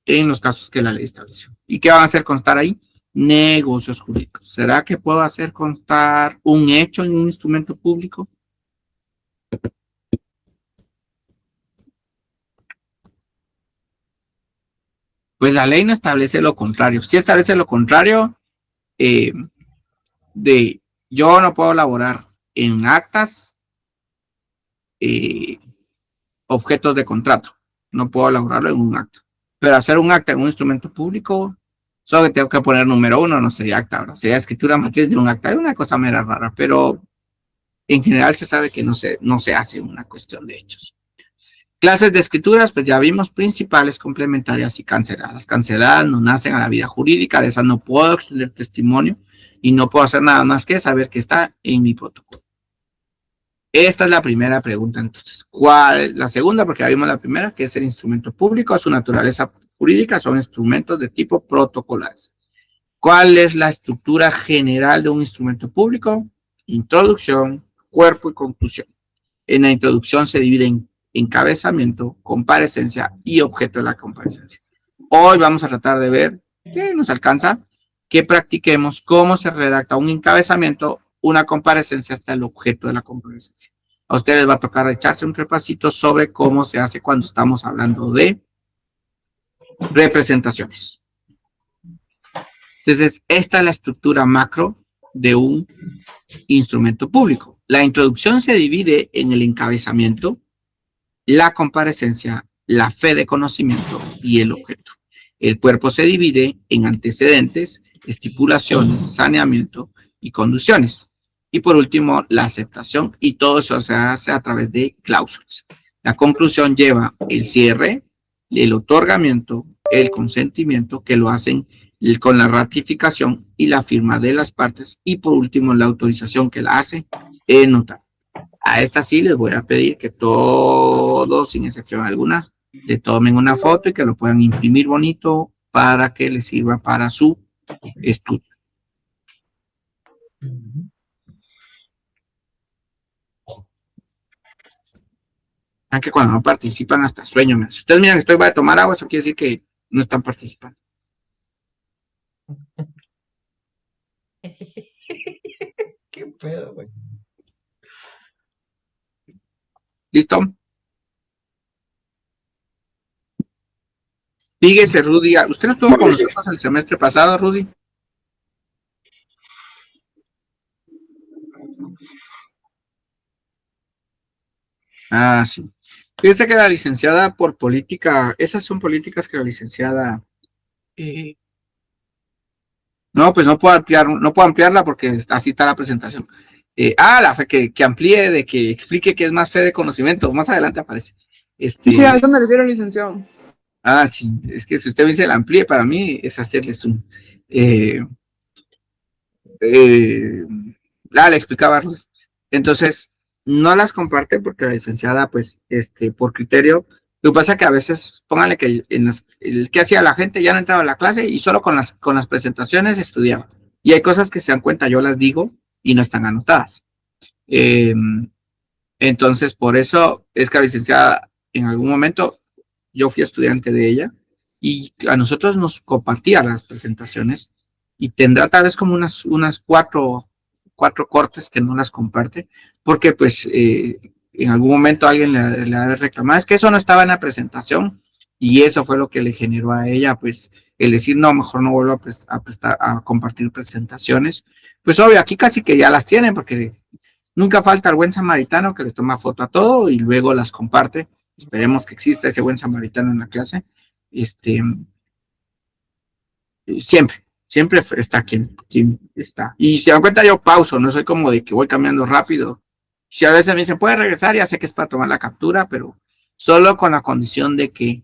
en los casos que la ley establece. ¿Y qué van a hacer constar ahí? Negocios jurídicos. ¿Será que puedo hacer constar un hecho en un instrumento público? Pues la ley no establece lo contrario. Sí establece lo contrario de yo no puedo elaborar en actas objetos de contrato. No puedo elaborarlo en un acta. Pero hacer un acta en un instrumento público, solo que tengo que poner número 1, no sé, acta, ahora sería escritura matriz de un acta. Es una cosa mera rara, pero en general se sabe que no se hace una cuestión de hechos. Clases de escrituras, pues ya vimos, principales, complementarias y canceladas. Canceladas no nacen a la vida jurídica, de esas no puedo extender testimonio y no puedo hacer nada más que saber que está en mi protocolo. Esta es la primera pregunta, entonces. ¿Cuál es la segunda? Porque ya vimos la primera, que es el instrumento público, su naturaleza jurídica, son instrumentos de tipo protocolares. ¿Cuál es la estructura general de un instrumento público? Introducción, cuerpo y conclusión. En la introducción se divide en encabezamiento, comparecencia y objeto de la comparecencia. Hoy vamos a tratar de ver qué nos alcanza, que practiquemos cómo se redacta un encabezamiento, una comparecencia hasta el objeto de la comparecencia. A ustedes les va a tocar echarse un repasito sobre cómo se hace cuando estamos hablando de representaciones. Entonces, esta es la estructura macro de un instrumento público. La introducción se divide en el encabezamiento, la comparecencia, la fe de conocimiento y el objeto. El cuerpo se divide en antecedentes, estipulaciones, saneamiento y conducciones. Y por último, la aceptación, y todo eso se hace a través de cláusulas. La conclusión lleva el cierre, el otorgamiento, el consentimiento, que lo hacen con la ratificación y la firma de las partes, y por último, la autorización que la hace el notario. A esta sí les voy a pedir que todos, sin excepción alguna, le tomen una foto y que lo puedan imprimir bonito para que les sirva para su estudio. Aunque cuando no participan hasta sueño. Si ustedes miran que voy a tomar agua, eso quiere decir que no están participando. ¿Qué pedo, güey? ¿Listo? Fíjese, Rudy. ¿Usted no estuvo con nosotros el semestre pasado, Rudy? Ah, sí. Fíjese que la licenciada por política, esas son políticas que la licenciada... no, pues no puedo ampliarla porque así está la presentación. La fe que amplíe, de que explique que es más fe de conocimiento. Más adelante aparece. Sí, a eso me refiero, licenciado. Ah, sí. Es que si usted me dice la amplíe, para mí es hacerle zoom. Le explicaba, Rudy. Entonces, no las comparte porque la licenciada, pues, por criterio. Lo que pasa es que a veces, pónganle que el que hacía la gente ya no entraba a la clase y solo con las presentaciones estudiaba. Y hay cosas que se dan cuenta, yo las digo y no están anotadas. Entonces, por eso es que la licenciada, en algún momento, yo fui estudiante de ella y a nosotros nos compartía las presentaciones y tendrá tal vez como unas cuatro cortes que no las comparte, porque pues en algún momento alguien le ha reclamado, es que eso no estaba en la presentación, y eso fue lo que le generó a ella pues el decir, no, mejor no vuelvo a compartir presentaciones. Pues obvio, aquí casi que ya las tienen, porque nunca falta el buen samaritano que le toma foto a todo y luego las comparte. Esperemos que exista ese buen samaritano en la clase. Siempre está quien está. Y si dan cuenta, yo pauso, no soy como de que voy cambiando rápido. Si a veces me dicen, puede regresar, ya sé que es para tomar la captura, pero solo con la condición de que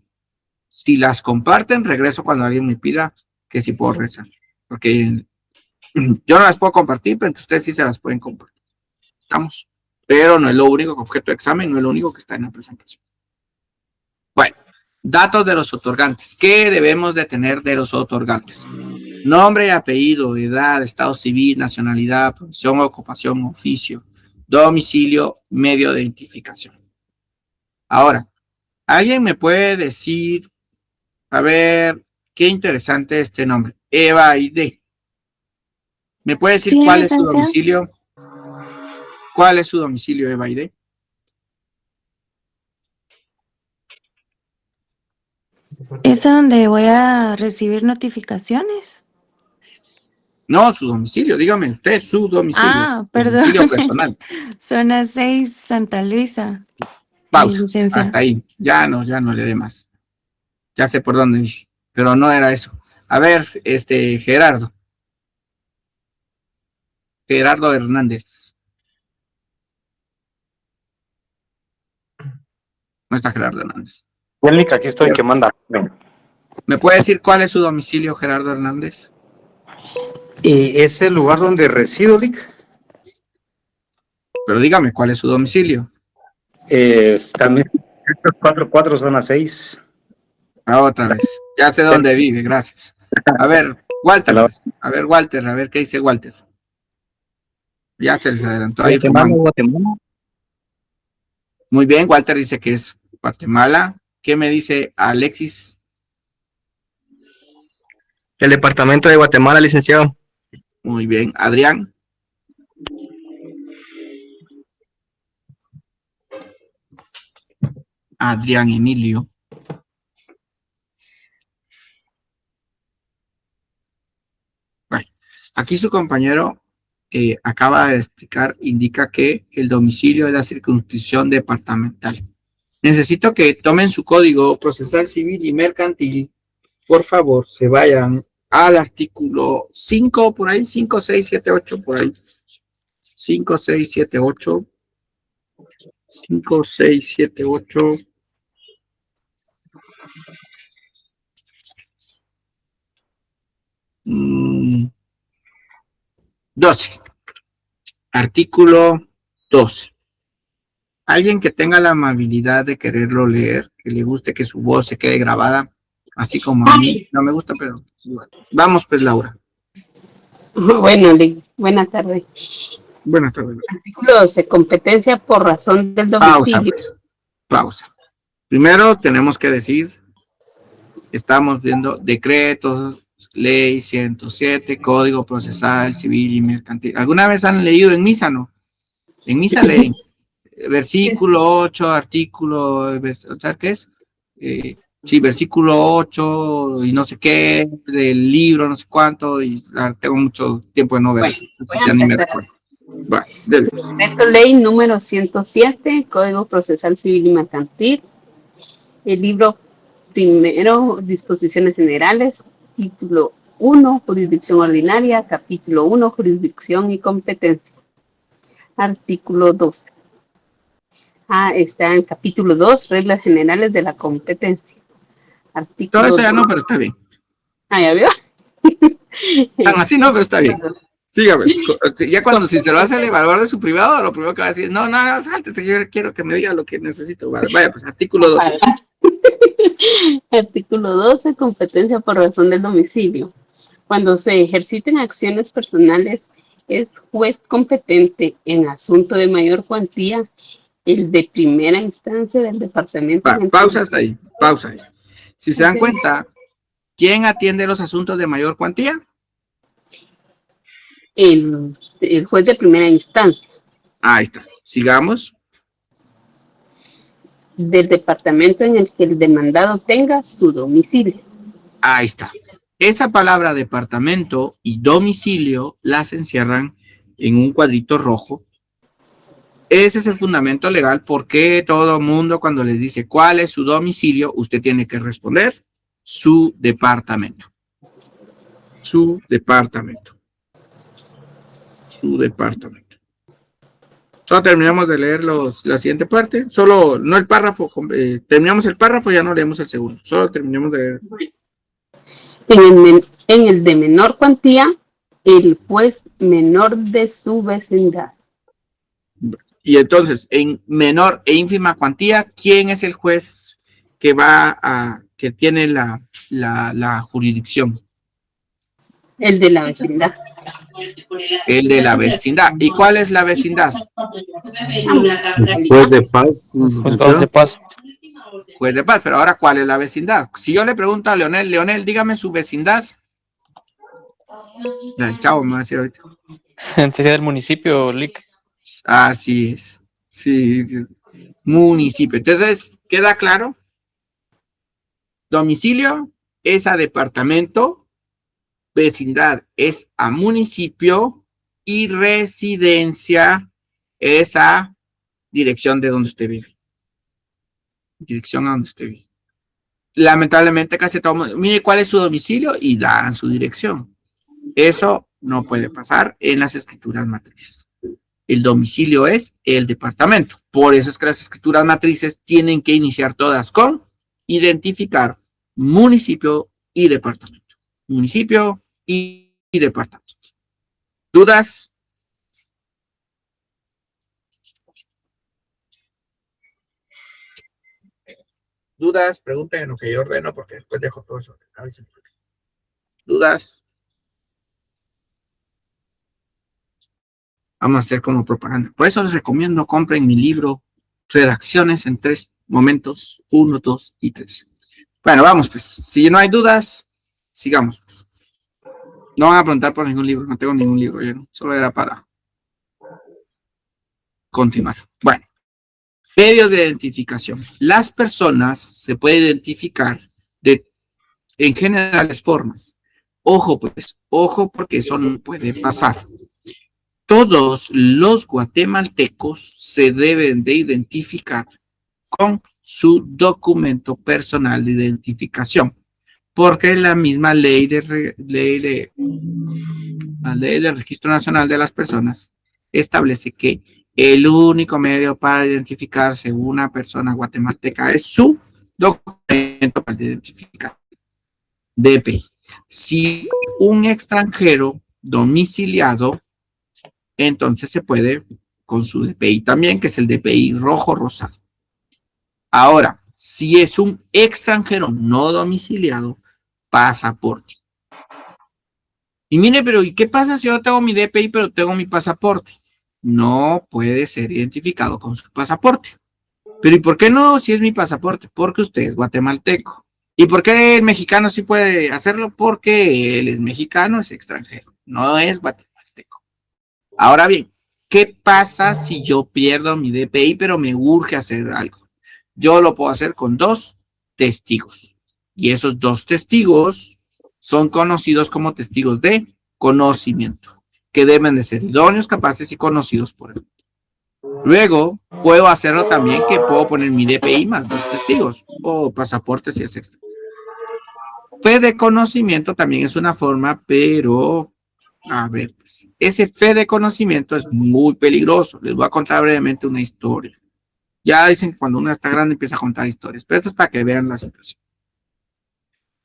si las comparten, regreso cuando alguien me pida que sí puedo regresar. Porque yo no las puedo compartir, pero ustedes sí se las pueden compartir. Estamos. Pero no es lo único objeto de examen, no es lo único que está en la presentación. Bueno, datos de los otorgantes. ¿Qué debemos de tener de los otorgantes? Nombre y apellido, edad, estado civil, nacionalidad, profesión, ocupación, oficio, domicilio, medio de identificación. Ahora, ¿alguien me puede decir, a ver, qué interesante este nombre? Eva Aide. ¿Me puede decir Sí, cuál es su licenciado. domicilio? ¿Cuál es su domicilio, Eva Aide? ¿Es donde voy a recibir notificaciones? No, su domicilio, dígame usted su domicilio. Ah, Domicilio perdón. personal. Zona 6, Santa Luisa. Pausa, Licenciado. hasta ahí. Ya no le dé más. Ya sé por dónde dije, pero no era eso. A ver, Gerardo. Gerardo Hernández. No está Gerardo Hernández. Nick, aquí estoy, que manda. ¿Me puede decir cuál es su domicilio, Gerardo Hernández? ¿Y es el lugar donde resido, Lick? Pero dígame, ¿cuál es su domicilio? También 44, zona 6. Otra vez. Ya sé dónde vive, gracias. A ver, Walter. A ver qué dice Walter. Ya se les adelantó ahí. Guatemala. Muy bien, Walter dice que es Guatemala. ¿Qué me dice Alexis? El departamento de Guatemala, licenciado. Muy bien, Adrián. Adrián Emilio. Bueno, aquí su compañero acaba de explicar, indica que el domicilio es la circunscripción departamental. Necesito que tomen su código procesal civil y mercantil. Por favor, se vayan al artículo 5, por ahí, 5, 6, 7, 8, por ahí. 5, 6, 7, 8. 5, 6, 7, 8. Mm, 12. Artículo 12. Alguien que tenga la amabilidad de quererlo leer, que le guste que su voz se quede grabada, así como a mí, no me gusta, pero bueno. Vamos pues, Laura. Bueno, buenas tardes. Buenas tardes. Artículo 12, competencia por razón del domicilio. Pausa, pues. Pausa. Primero tenemos que decir, estamos viendo decretos, ley 107, código procesal civil y mercantil. ¿Alguna vez han leído en misa, no? En misa leen versículo 8, artículo, ¿sabes qué es? Sí, versículo 8 y no sé qué, del libro, no sé cuánto, y tengo mucho tiempo de no ver eso, así ya ni me recuerdo. Bueno, Decreto ley número 107, Código Procesal Civil y Mercantil. El libro primero, disposiciones generales, título 1, jurisdicción ordinaria, capítulo 1, jurisdicción y competencia. Artículo 12. Está en capítulo 2, reglas generales de la competencia. Todo eso ya no, pero está bien. ¿Ya vio? Así no, pero está bien. Sígame. Ya cuando si se lo hace el evaluador de su privado, lo primero que va a decir, no, sáltese, yo quiero que me diga lo que necesito. Vaya, pues artículo 12. Artículo 12, competencia por razón del domicilio. Cuando se ejerciten acciones personales, es juez competente en asunto de mayor cuantía el de primera instancia del departamento. Pausa hasta ahí, pausa ahí. Si se dan cuenta, ¿quién atiende los asuntos de mayor cuantía? El juez de primera instancia. Ahí está. Sigamos. Del departamento en el que el demandado tenga su domicilio. Ahí está. esa palabra departamento y domicilio las encierran en un cuadrito rojo. Ese es el fundamento legal porque todo mundo cuando les dice cuál es su domicilio, usted tiene que responder su departamento. Su departamento. Su departamento. Solo terminamos de leer la siguiente parte. Solo, no el párrafo. Terminamos el párrafo, ya no leemos el segundo. Solo terminamos de leer. En el de menor cuantía, el juez menor de su vecindad. Y entonces, en menor e ínfima cuantía, ¿quién es el juez que que tiene la jurisdicción? El de la vecindad. El de la vecindad. ¿Y cuál es la vecindad? Juez de paz. Juzgados de paz. Juez de paz, pero ahora, ¿cuál es la vecindad? Si yo le pregunto a Leonel, dígame su vecindad. Ya, el chavo me va a decir ahorita. Sería del municipio, Lick. Así es. Sí, municipio. Entonces, ¿queda claro? Domicilio es a departamento, vecindad es a municipio y residencia es a dirección de donde usted vive. Dirección a donde usted vive. Lamentablemente casi todo mundo, mire cuál es su domicilio y dan su dirección. Eso no puede pasar en las escrituras matrices. El domicilio es el departamento. Por eso es que las escrituras matrices tienen que iniciar todas con identificar municipio y departamento. Municipio y departamento. ¿Dudas? ¿Dudas? Pregunten en lo que yo ordeno porque después dejo todo eso. ¿Dudas? Vamos a hacer como propaganda. Por eso les recomiendo, compren mi libro, Redacciones en 3 momentos, 1, 2 y 3. Bueno, vamos pues. Si no hay dudas, sigamos pues. No van a preguntar por ningún libro, no tengo ningún libro, ¿no? Solo era para continuar. Bueno, medios de identificación. Las personas se pueden identificar en generales formas. Ojo pues, ojo porque eso no puede pasar. Todos los guatemaltecos se deben de identificar con su documento personal de identificación, porque la misma ley de Registro Nacional de las Personas establece que el único medio para identificarse una persona guatemalteca es su documento de identificación, DPI. Si un extranjero domiciliado, entonces se puede con su DPI también, que es el DPI rojo rosado. Ahora, si es un extranjero no domiciliado, pasaporte. Y mire, pero ¿y qué pasa si yo no tengo mi DPI, pero tengo mi pasaporte? No puede ser identificado con su pasaporte. Pero ¿y por qué no si es mi pasaporte? Porque usted es guatemalteco. ¿Y por qué el mexicano sí puede hacerlo? Porque él es mexicano, es extranjero, no es guatemalteco. Ahora bien, ¿qué pasa si yo pierdo mi DPI, pero me urge hacer algo? Yo lo puedo hacer con 2 testigos. Y esos 2 testigos son conocidos como testigos de conocimiento, que deben de ser idóneos, capaces y conocidos por él. Luego, puedo hacerlo también que puedo poner mi DPI más 2 testigos o pasaporte si es extra. Fe de conocimiento también es una forma, pero a ver, pues, ese fe de conocimiento es muy peligroso. Les voy a contar brevemente una historia. Ya dicen que cuando uno está grande empieza a contar historias, pero esto es para que vean la situación.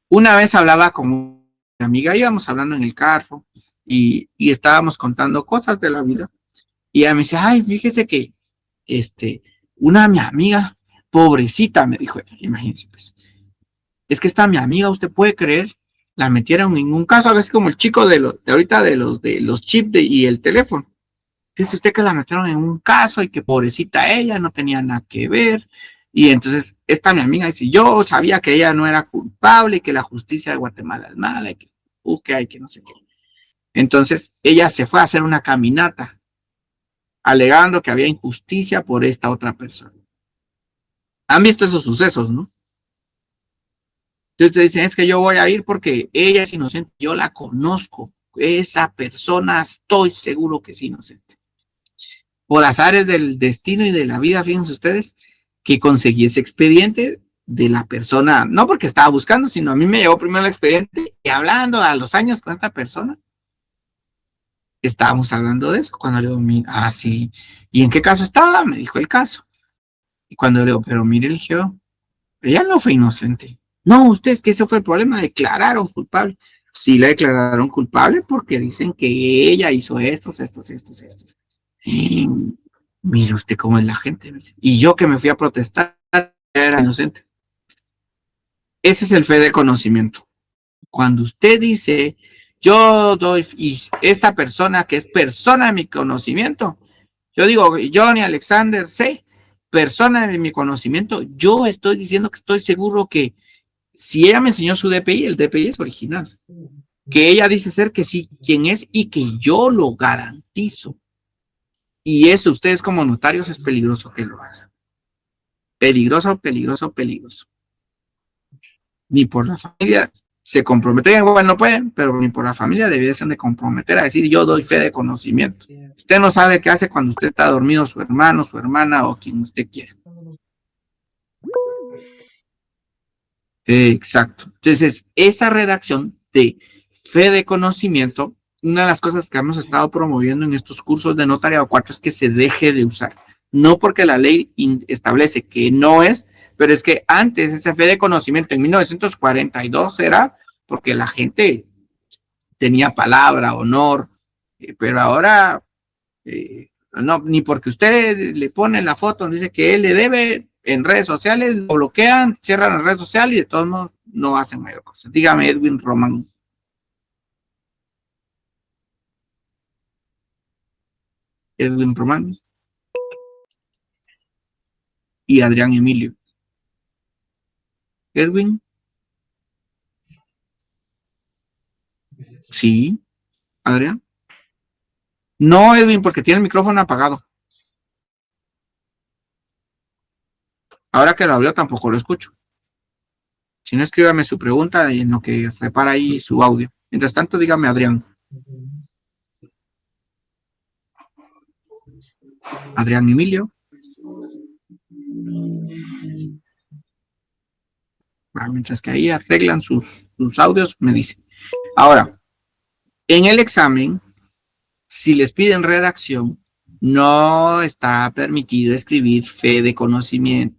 Una vez hablaba con una amiga, íbamos hablando en el carro y estábamos contando cosas de la vida. Y ella me dice, ay, fíjese que una de mis amigas, pobrecita, me dijo ella, imagínense, pues, es que esta mi amiga, usted puede creer, la metieron en un caso, algo así como el chico de ahorita de los chips y el teléfono. Dice usted que la metieron en un caso y que pobrecita ella, no tenía nada que ver. Y entonces esta mi amiga dice, yo sabía que ella no era culpable y que la justicia de Guatemala es mala y que hay que no sé qué. Entonces ella se fue a hacer una caminata alegando que había injusticia por esta otra persona. Han visto esos sucesos, ¿no? Entonces te dicen, es que yo voy a ir porque ella es inocente, yo la conozco, esa persona estoy seguro que es inocente. Por azares del destino y de la vida, fíjense ustedes, que conseguí ese expediente de la persona, no porque estaba buscando, sino a mí me llegó primero el expediente y hablando a los años con esta persona, estábamos hablando de eso, cuando le digo, sí, ¿y en qué caso estaba? Me dijo el caso. Y cuando le digo, pero mire, el geo, ella no fue inocente. No, ustedes, que ese fue el problema, declararon culpable. Sí la declararon culpable porque dicen que ella hizo estos. Y mire usted cómo es la gente. Y yo que me fui a protestar, era inocente. Ese es el fe de conocimiento. Cuando usted dice, yo doy, y esta persona que es persona de mi conocimiento, yo digo, Johnny Alexander, sé, persona de mi conocimiento, yo estoy diciendo que estoy seguro que si ella me enseñó su DPI, el DPI es original. Que ella dice ser que sí, quién es y que yo lo garantizo. Y eso, ustedes como notarios, es peligroso que lo hagan. Peligroso. Ni por la familia se comprometen, bueno, no pueden, pero ni por la familia debiesen de comprometer a decir yo doy fe de conocimiento. Usted no sabe qué hace cuando usted está dormido, su hermano, su hermana o quien usted quiera. Exacto. Entonces, esa redacción de fe de conocimiento, una de las cosas que hemos estado promoviendo en estos cursos de notariado 4 es que se deje de usar. No porque la ley establece que no es, pero es que antes esa fe de conocimiento en 1942 era porque la gente tenía palabra, honor, pero ahora no, ni porque usted le pone la foto donde dice que él le debe en redes sociales, lo bloquean, cierran las redes sociales y de todos modos no hacen mayor cosa. Dígame, Edwin Román. Edwin Román y Adrián Emilio. Edwin. Sí. Adrián. No, Edwin, porque tiene el micrófono apagado. Ahora que lo abrió tampoco lo escucho. Si no, escríbame su pregunta y en lo que repara ahí su audio. Mientras tanto, dígame, Adrián. Adrián Emilio. Mientras que ahí arreglan sus audios, me dice. Ahora, en el examen, si les piden redacción, no está permitido escribir fe de conocimiento.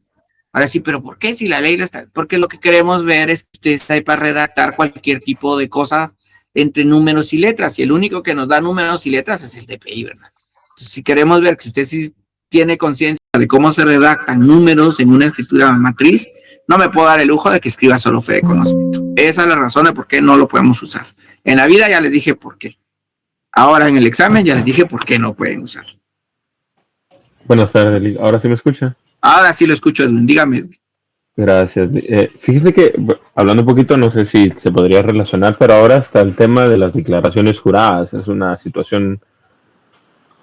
Ahora sí, pero ¿por qué si la ley está? Porque lo que queremos ver es que usted está ahí para redactar cualquier tipo de cosa entre números y letras, y el único que nos da números y letras es el DPI, ¿verdad? Entonces, si queremos ver que usted sí tiene conciencia de cómo se redactan números en una escritura matriz, no me puedo dar el lujo de que escriba solo fe de conocimiento. Esa es la razón de por qué no lo podemos usar. En la vida ya les dije por qué. Ahora en el examen ya les dije por qué no pueden usar. Buenas tardes, ¿ahora sí me escucha? Ahora sí lo escucho, Edwin, dígame. Gracias. Fíjese que, hablando un poquito, no sé si se podría relacionar, pero ahora está el tema de las declaraciones juradas. Es una situación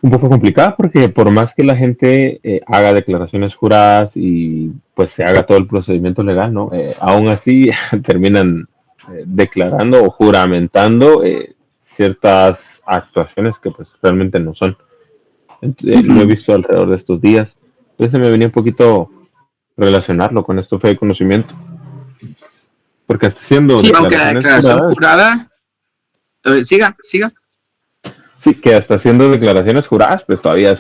un poco complicada porque por más que la gente haga declaraciones juradas y pues se haga todo el procedimiento legal, ¿no? Aún así terminan declarando o juramentando ciertas actuaciones que pues realmente no son. Lo he visto alrededor de estos días. Entonces me venía un poquito relacionarlo con esto fe de conocimiento. Porque hasta siendo sí, aunque la declaración jurada, siga. Sí, que hasta haciendo declaraciones juradas, pues todavía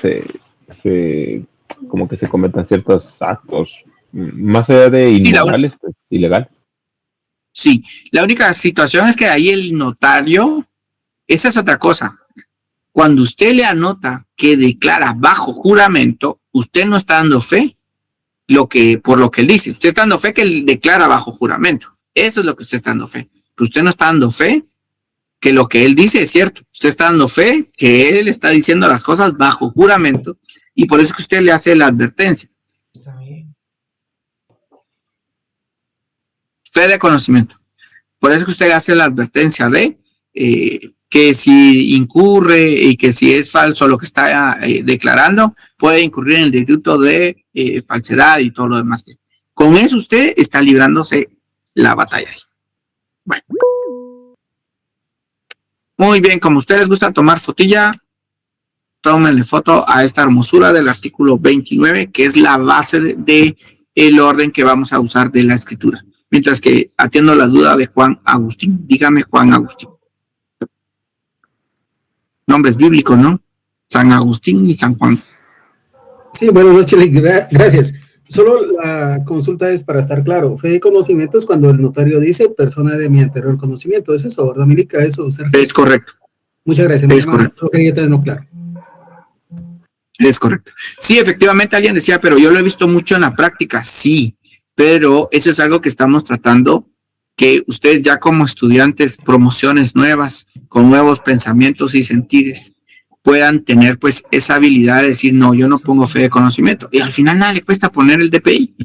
como que se cometan ciertos actos, más allá de inmorales, pues, ilegales. Sí, la única situación es que ahí el notario, esa es otra cosa. Cuando usted le anota que declara bajo juramento, usted no está dando fe por lo que él dice. Usted está dando fe que él declara bajo juramento. Eso es lo que usted está dando fe. Pero usted no está dando fe que lo que él dice es cierto. Usted está dando fe que él está diciendo las cosas bajo juramento y por eso es que usted le hace la advertencia. Fe de conocimiento. Por eso es que usted le hace la advertencia de que si incurre y que si es falso lo que está declarando, puede incurrir en el delito de falsedad y todo lo demás. Con eso usted está librándose la batalla ahí. Muy bien, como a ustedes les gusta tomar fotilla, tómenle foto a esta hermosura del artículo 29, que es la base de el orden que vamos a usar de la escritura. Mientras que atiendo la duda de Juan Agustín. Dígame, Juan Agustín. Nombres bíblicos, ¿no? San Agustín y San Juan. Sí, buenas noches, gracias. Solo la consulta es para estar claro. Fe de conocimiento es cuando el notario dice persona de mi anterior conocimiento. ¿Es eso, verdad, Milica? Eso, es correcto. Muchas gracias. Es correcto. Solo quería tenerlo claro. Es correcto. Sí, efectivamente alguien decía, pero yo lo he visto mucho en la práctica. Sí, pero eso es algo que estamos tratando, que ustedes ya como estudiantes, promociones nuevas, con nuevos pensamientos y sentires, puedan tener pues esa habilidad de decir, no, yo no pongo fe de conocimiento. Y al final nada le cuesta poner el DPI.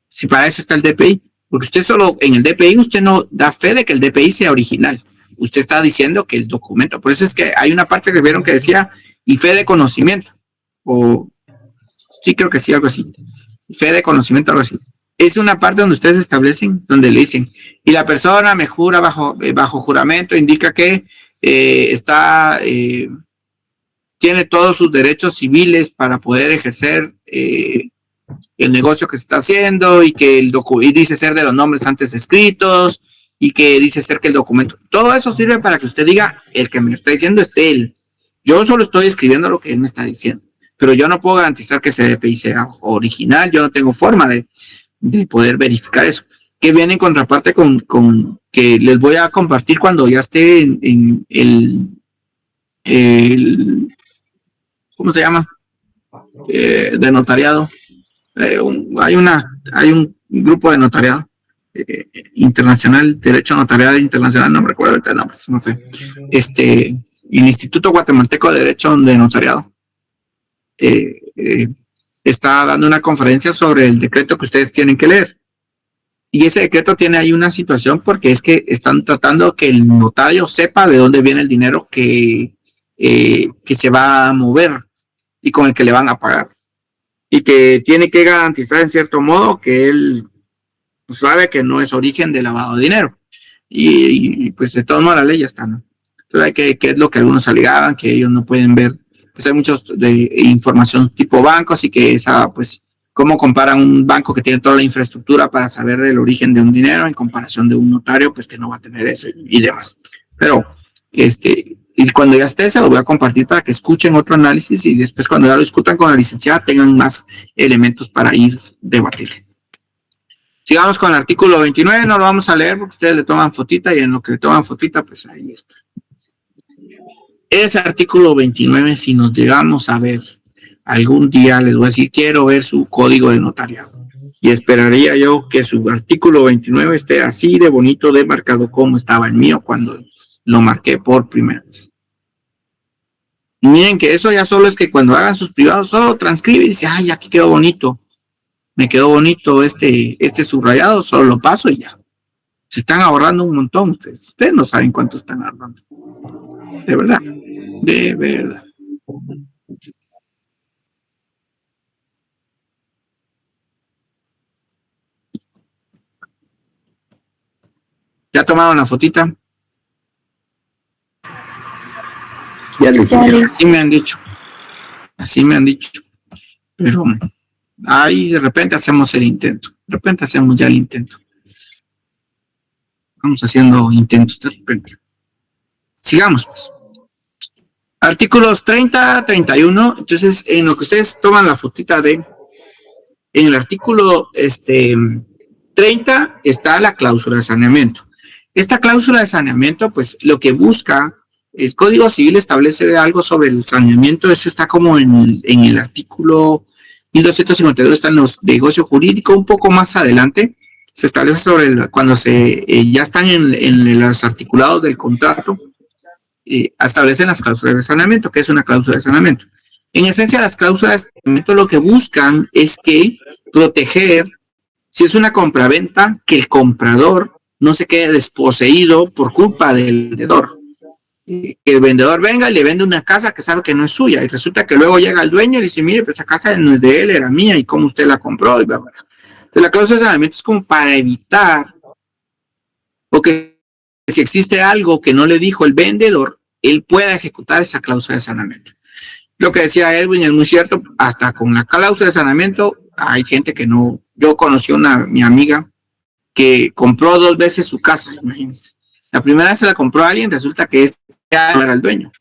Si para eso está el DPI. Porque usted solo, en el DPI, usted no da fe de que el DPI sea original. Usted está diciendo que el documento. Por eso es que hay una parte que vieron que decía, y fe de conocimiento. O sí, creo que sí, algo así. Fe de conocimiento, algo así. Es una parte donde ustedes establecen, donde le dicen, y la persona me jura bajo juramento, indica que tiene todos sus derechos civiles para poder ejercer el negocio que se está haciendo, y que y dice ser de los nombres antes escritos, y que dice ser que el documento. Todo eso sirve para que usted diga, el que me lo está diciendo es él. Yo solo estoy escribiendo lo que él me está diciendo. Pero yo no puedo garantizar que ese DPI sea original, yo no tengo forma de poder verificar eso. Que viene en contraparte con que les voy a compartir cuando ya esté en el ¿cómo se llama? De notariado. Hay un grupo de notariado internacional, derecho notarial internacional, no me recuerdo el nombre, no sé. El Instituto Guatemalteco de Derecho de Notariado. Está dando una conferencia sobre el decreto que ustedes tienen que leer. Y ese decreto tiene ahí una situación porque es que están tratando que el notario sepa de dónde viene el dinero que se va a mover y con el que le van a pagar. Y que tiene que garantizar en cierto modo que él sabe que no es origen de lavado de dinero. Y pues de todos modos la ley ya está, ¿no? Entonces hay que es lo que algunos alegaban, que ellos no pueden ver. Pues hay muchos de información tipo banco, así que esa, pues, cómo comparan un banco que tiene toda la infraestructura para saber el origen de un dinero en comparación de un notario, pues que no va a tener eso y demás. Pero, y cuando ya esté, se lo voy a compartir para que escuchen otro análisis y después cuando ya lo discutan con la licenciada tengan más elementos para ir debatir. Sigamos con el artículo 29, no lo vamos a leer porque ustedes le toman fotita y en lo que le toman fotita, pues ahí está. Ese artículo 29, si nos llegamos a ver algún día, les voy a decir, quiero ver su código de notariado. Y esperaría yo que su artículo 29 esté así de bonito, de marcado como estaba el mío cuando lo marqué por primera vez. Y miren que eso ya solo es que cuando hagan sus privados, solo transcribe y dice, ay, aquí quedó bonito. Me quedó bonito este subrayado, solo lo paso y ya. Se están ahorrando un montón ustedes. Ustedes no saben cuánto están ahorrando. De verdad. De verdad. ¿Ya tomaron la fotita? Ya, licenciado. Así me han dicho. Así me han dicho. Pero ahí de repente hacemos el intento. De repente hacemos ya el intento. Vamos haciendo intentos de repente. Sigamos, pues. Artículos 30, 31. Entonces, en lo que ustedes toman la fotita en el artículo 30 está la cláusula de saneamiento. Esta cláusula de saneamiento, pues, lo que busca, el Código Civil establece algo sobre el saneamiento. Eso está como en el artículo 1252, está en los negocios jurídicos, un poco más adelante. Se establece sobre cuando ya están en los articulados del contrato, establecen las cláusulas de saneamiento. ¿Qué es una cláusula de saneamiento? En esencia, las cláusulas de saneamiento lo que buscan es que proteger, si es una compraventa, que el comprador no se quede desposeído por culpa del vendedor. Que el vendedor venga y le vende una casa que sabe que no es suya y resulta que luego llega el dueño y le dice, mire, pues esa casa no es de él, era mía y cómo usted la compró y bla, bla. Entonces la cláusula de saneamiento es como para evitar, porque si existe algo que no le dijo el vendedor, él pueda ejecutar esa cláusula de saneamiento. Lo que decía Edwin es muy cierto, hasta con la cláusula de saneamiento hay gente que no. Yo conocí mi amiga que compró 2 veces su casa, imagínense. La primera vez se la compró a alguien, resulta que este no era el dueño.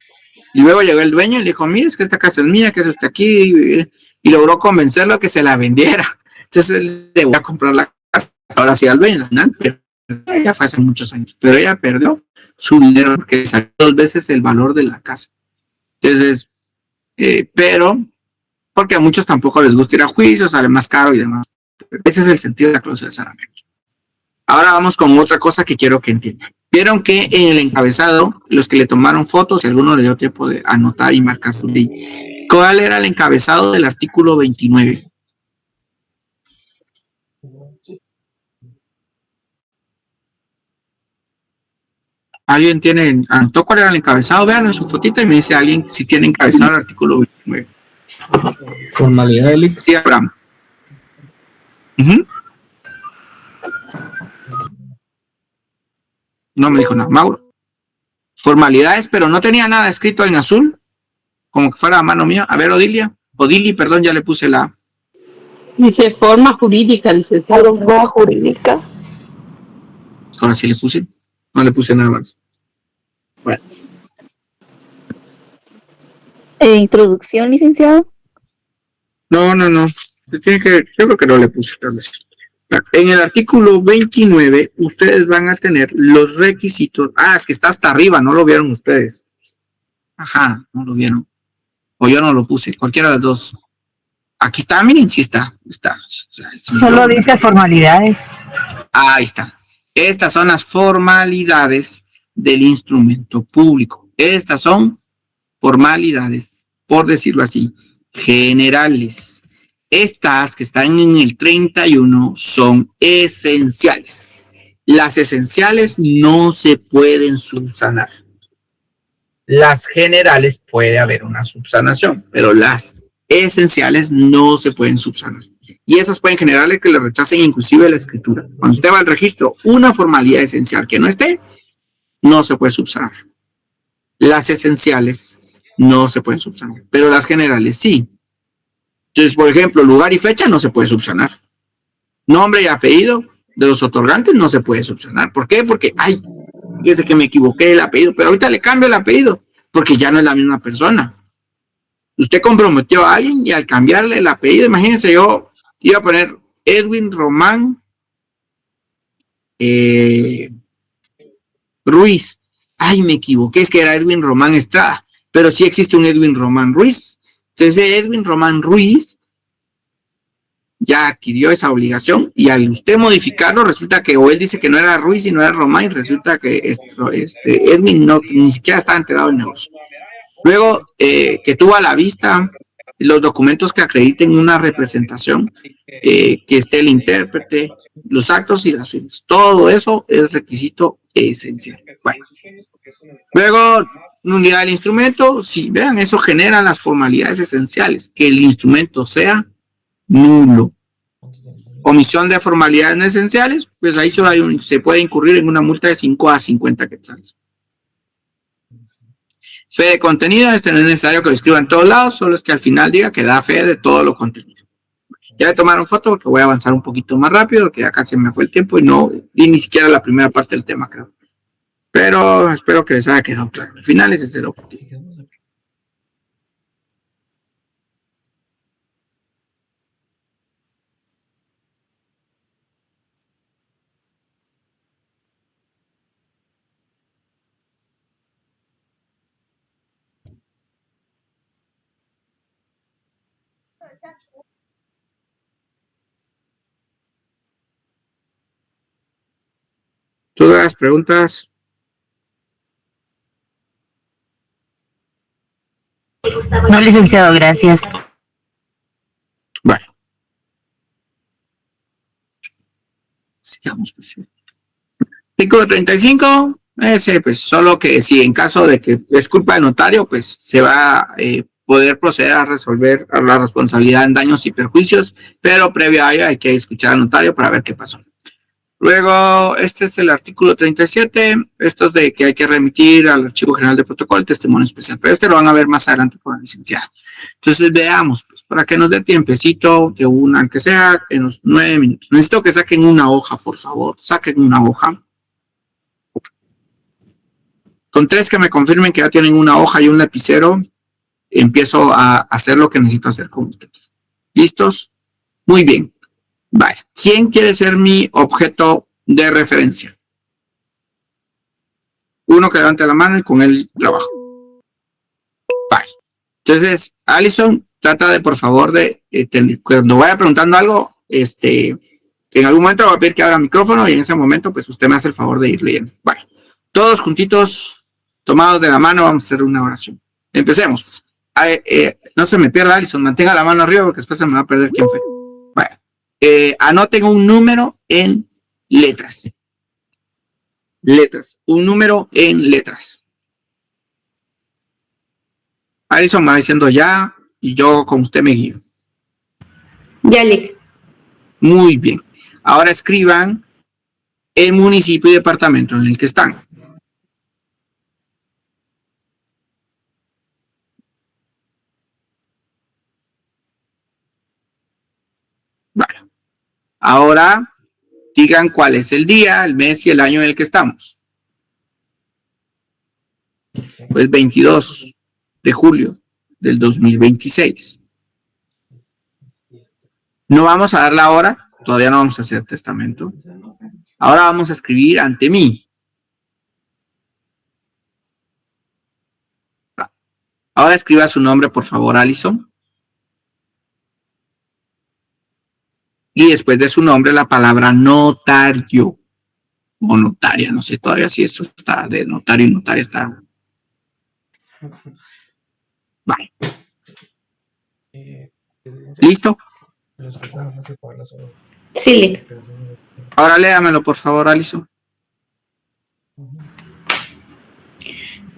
Y luego llegó el dueño y le dijo, mire, es que esta casa es mía, que es usted aquí, y logró convencerlo a que se la vendiera. Entonces él le voy a comprar la casa, ahora sí al dueño, al final, pero ya fue hace muchos años, pero ella perdió su dinero porque salió 2 veces el valor de la casa. Entonces, pero, porque a muchos tampoco les gusta ir a juicio, sale más caro y demás. Ese es el sentido de la cláusula de saneamiento. Ahora vamos con otra cosa que quiero que entiendan. Vieron que en el encabezado, los que le tomaron fotos, si alguno le dio tiempo de anotar y marcar su ley, ¿cuál era el encabezado del artículo 29? ¿Alguien anotó cuál era el encabezado? Vean en su fotita y me dice alguien si tiene encabezado el artículo 29. Formalidad del IC. Sí, Abraham. No me dijo nada. Mauro. Formalidades, pero no tenía nada escrito en azul, como que fuera a mano mía. A ver, Odili, perdón, ya le puse la. Dice forma jurídica, licenciado. Forma jurídica. Ahora sí le puse. No le puse nada más. Bueno. Introducción, licenciado. No. Pues yo creo que no le puse tal vez. En el artículo 29, ustedes van a tener los requisitos. Es que está hasta arriba, no lo vieron ustedes. Ajá, no lo vieron. O yo no lo puse, cualquiera de las dos. Aquí está, miren, sí está. Solo dice formalidades. Ahí está. Estas son las formalidades del instrumento público. Estas son formalidades, por decirlo así, generales. Estas que están en el 31 son esenciales. Las esenciales no se pueden subsanar. Las generales puede haber una subsanación, pero las esenciales no se pueden subsanar. Y esas pueden generarle que le rechacen inclusive la escritura. Cuando usted va al registro, una formalidad esencial que no esté, no se puede subsanar. Las esenciales no se pueden subsanar, pero las generales sí. Entonces, por ejemplo, lugar y fecha no se puede subsanar. Nombre y apellido de los otorgantes no se puede subsanar. ¿Por qué? Porque, fíjese que me equivoqué el apellido, pero ahorita le cambio el apellido, porque ya no es la misma persona. Usted comprometió a alguien y al cambiarle el apellido, imagínense, yo iba a poner Edwin Román Ruiz. Me equivoqué, es que era Edwin Román Estrada, pero sí existe un Edwin Román Ruiz. Entonces, Edwin Román Ruiz ya adquirió esa obligación y al usted modificarlo, resulta que o él dice que no era Ruiz y no era Román y resulta que Edwin ni siquiera estaba enterado del negocio. Luego, que tuvo a la vista los documentos que acrediten una representación, que esté el intérprete, los actos y las firmas. Todo eso es requisito esencial. Bueno. Luego, nulidad del instrumento. Sí, vean, eso genera las formalidades esenciales. Que el instrumento sea nulo. Omisión de formalidades no esenciales, pues ahí solo se puede incurrir en una multa de 5 a 50 quetzales. Fe de contenido, no es necesario que lo escriba en todos lados, solo es que al final diga que da fe de todo lo contenido. Ya le tomaron foto porque voy a avanzar un poquito más rápido, porque ya casi me fue el tiempo y no vi ni siquiera la primera parte del tema, creo. Pero espero que les haya quedado claro. Al final ese es el objetivo. Todas las preguntas. No, licenciado, gracias. Bueno. Sigamos. 535, ese pues solo que si en caso de que es culpa del notario, pues se va a poder proceder a resolver la responsabilidad en daños y perjuicios, pero previo a ello hay que escuchar al notario para ver qué pasó. Luego, este es el artículo 37. Esto es de que hay que remitir al Archivo General de Protocolo el testimonio especial. Pero este lo van a ver más adelante con la licenciada. Entonces, veamos, pues, para que nos dé tiempecito de una, aunque sea en los 9 minutos. Necesito que saquen una hoja, por favor. Saquen una hoja. Con 3 que me confirmen que ya tienen una hoja y un lapicero, empiezo a hacer lo que necesito hacer con ustedes. ¿Listos? Muy bien. Vaya. ¿Quién quiere ser mi objeto de referencia? Uno que levante la mano y con él trabajo. Vaya. Entonces, Alison, trata de, por favor, cuando vaya preguntando algo, que en algún momento le voy a pedir que abra el micrófono y en ese momento, pues usted me hace el favor de ir leyendo. Vaya. Todos juntitos, tomados de la mano, vamos a hacer una oración. Empecemos, pues. No se me pierda, Alison, mantenga la mano arriba porque después se me va a perder quién fue. Vaya. Anoten un número en letras. Letras. Un número en letras. Alison me va diciendo ya y yo con usted me guío. Yalik. Muy bien. Ahora escriban el municipio y departamento en el que están. Vale. Ahora digan cuál es el día, el mes y el año en el que estamos. Pues 22 de julio del 2026. No vamos a dar la hora, todavía no vamos a hacer testamento. Ahora vamos a escribir ante mí. Ahora escriba su nombre, por favor, Alison. Y después de su nombre, la palabra notario. O notaria, no sé todavía si esto está de notario y notaria está. Vale. ¿Listo? Sí. Ahora léamelo, por favor, Alison.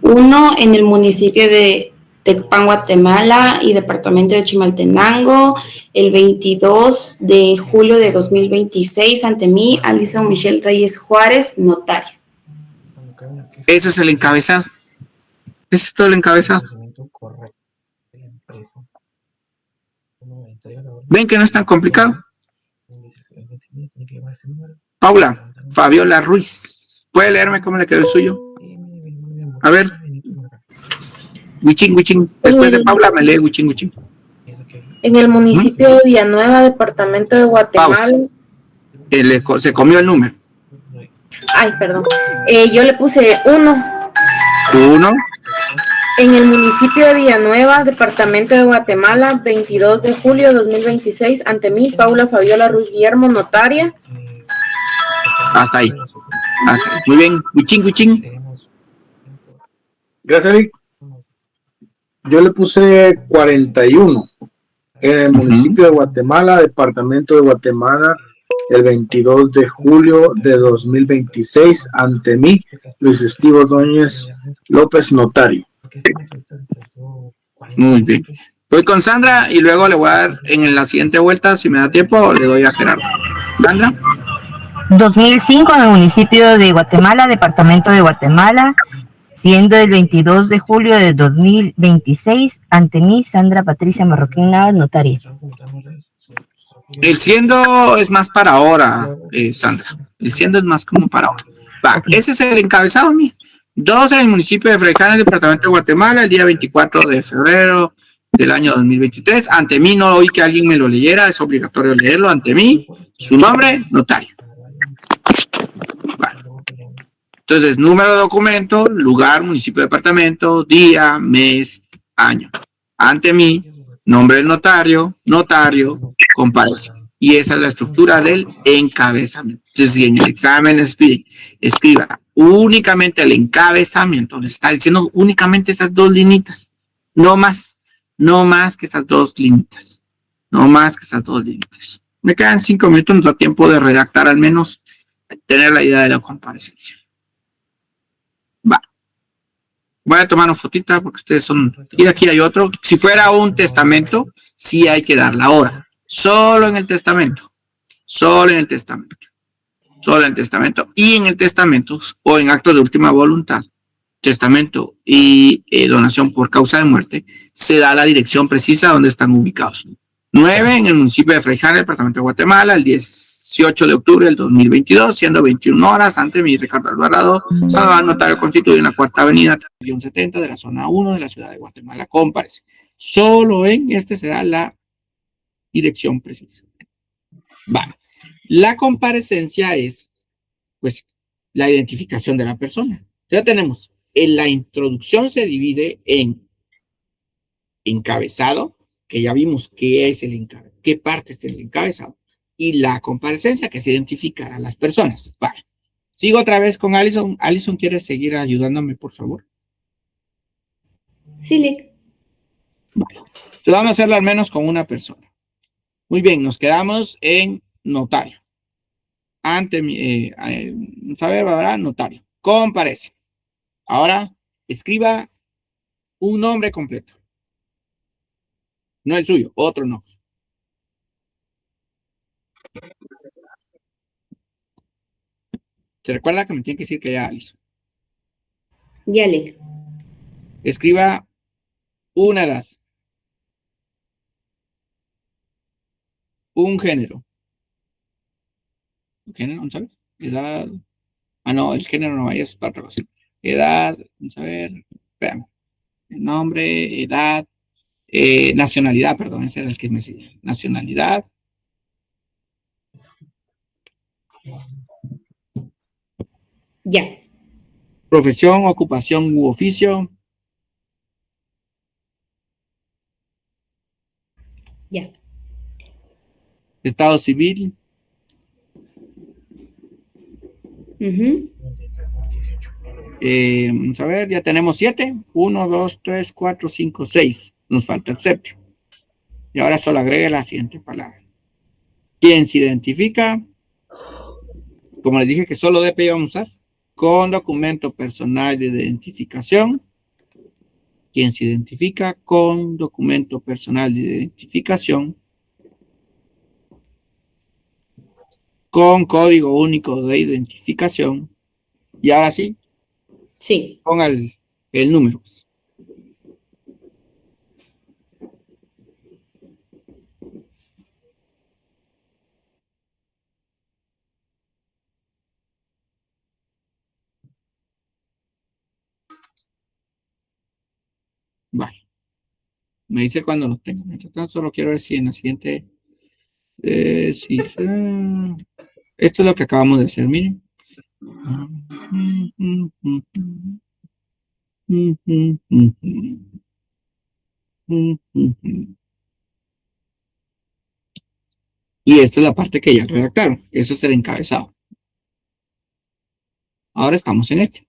1 en el municipio de Tecpan, Guatemala y departamento de Chimaltenango, el 22 de julio de 2026, ante mí, Alison Michelle Reyes Juárez, notaria. Eso es el encabezado. Ese es todo el encabezado. ¿Ven que no es tan complicado? Paula, Fabiola Ruiz. ¿Puede leerme cómo le quedó el suyo? A ver. Huichín, Huichín. Después de Paula me lee Huichín, Huichín. En el municipio de Villanueva, departamento de Guatemala. Se comió el número. Ay, perdón. Yo le puse 1. 1. En el municipio de Villanueva, departamento de Guatemala, 22 de julio de 2026, ante mí, Paula Fabiola Ruiz Guillermo, notaria. Hasta ahí. Hasta ahí. Muy bien. Huichín, Huichín. Gracias, Eric. Yo le puse 41 en el municipio de Guatemala, departamento de Guatemala, el 22 de julio de 2026, ante mí, Luis Estivo Ordóñez López, notario. Muy bien. Voy con Sandra y luego le voy a dar en la siguiente vuelta, si me da tiempo, le doy a Gerardo. Sandra. 2005 en el municipio de Guatemala, departamento de Guatemala, siendo el 22 de julio de 2026, ante mí, Sandra Patricia Marroquín Navas, notaria. El siendo es más para ahora, Sandra. El siendo es más como para ahora. Va, ese es el encabezado, mío. 2 en el municipio de Frejana, departamento de Guatemala, el día 24 de febrero del año 2023. Ante mí, no oí que alguien me lo leyera, es obligatorio leerlo. Ante mí, su nombre, notario. Vale. Entonces, número de documento, lugar, municipio, departamento, día, mes, año. Ante mí, nombre del notario, notario, comparece. Y esa es la estructura del encabezamiento. Entonces, si en el examen escriba únicamente el encabezamiento, le está diciendo únicamente esas 2 linitas. No más que esas 2 linitas. No más que esas 2 linitas. Me quedan 5 minutos, nos da tiempo de redactar al menos, tener la idea de la comparecencia. Va. Voy a tomar una fotita porque ustedes son... Y aquí hay otro. Si fuera un testamento, sí hay que dar la hora. Solo en el testamento. Solo en el testamento. solo en testamento. Y en el testamento o en actos de última voluntad, testamento y donación por causa de muerte, se da la dirección precisa donde están ubicados. 9 en el municipio de Frejana, departamento de Guatemala, el 18 de octubre del 2022, siendo 21 horas, ante mi Ricardo Alvarado, Salvador, notario constituido en la Cuarta Avenida, 70 de la zona 1 de la ciudad de Guatemala. Comparece. Solo en este se da la dirección precisa. Vale. La comparecencia es, pues, la identificación de la persona. Ya tenemos, en la introducción se divide en encabezado, que ya vimos qué es el encabezado, qué parte está en el encabezado, y la comparecencia, que es identificar a las personas. Vale. Sigo otra vez con Alison. Alison, ¿quieres seguir ayudándome, por favor? Sí, Lick. Vale. Entonces vamos a hacerlo al menos con una persona. Muy bien, nos quedamos en notario. Ante mi, saber, ¿verdad? Notario. Comparece. Ahora, escriba un nombre completo. No el suyo, otro no. Se recuerda que me tiene que decir que ya Alison. Ya, Lick. Escriba una edad. Un género. ¿Género? ¿Vamos a ver? Edad. Ah, no, el género no vaya, es para otra cosa. Edad, vamos a ver. Espérame. Nombre, edad. Nacionalidad, perdón, ese era el que me decía. Nacionalidad. Ya. Profesión, ocupación u oficio. Ya. Estado civil. Vamos a ver, ya tenemos 7. 1, 2, 3, 4, 5, 6. Nos falta el séptimo. Y ahora solo agregue la siguiente palabra. ¿Quién se identifica? Como les dije que solo DPI vamos a usar. Con documento personal de identificación. ¿Quién se identifica? Con documento personal de identificación. Con código único de identificación. Y ahora sí. Sí. Ponga el número. Vale. Me dice cuando lo tenga. Mientras tanto, solo quiero ver si en la siguiente cifra. Esto es lo que acabamos de hacer, miren. Y esta es la parte que ya redactaron. Eso es el encabezado. Ahora estamos en este.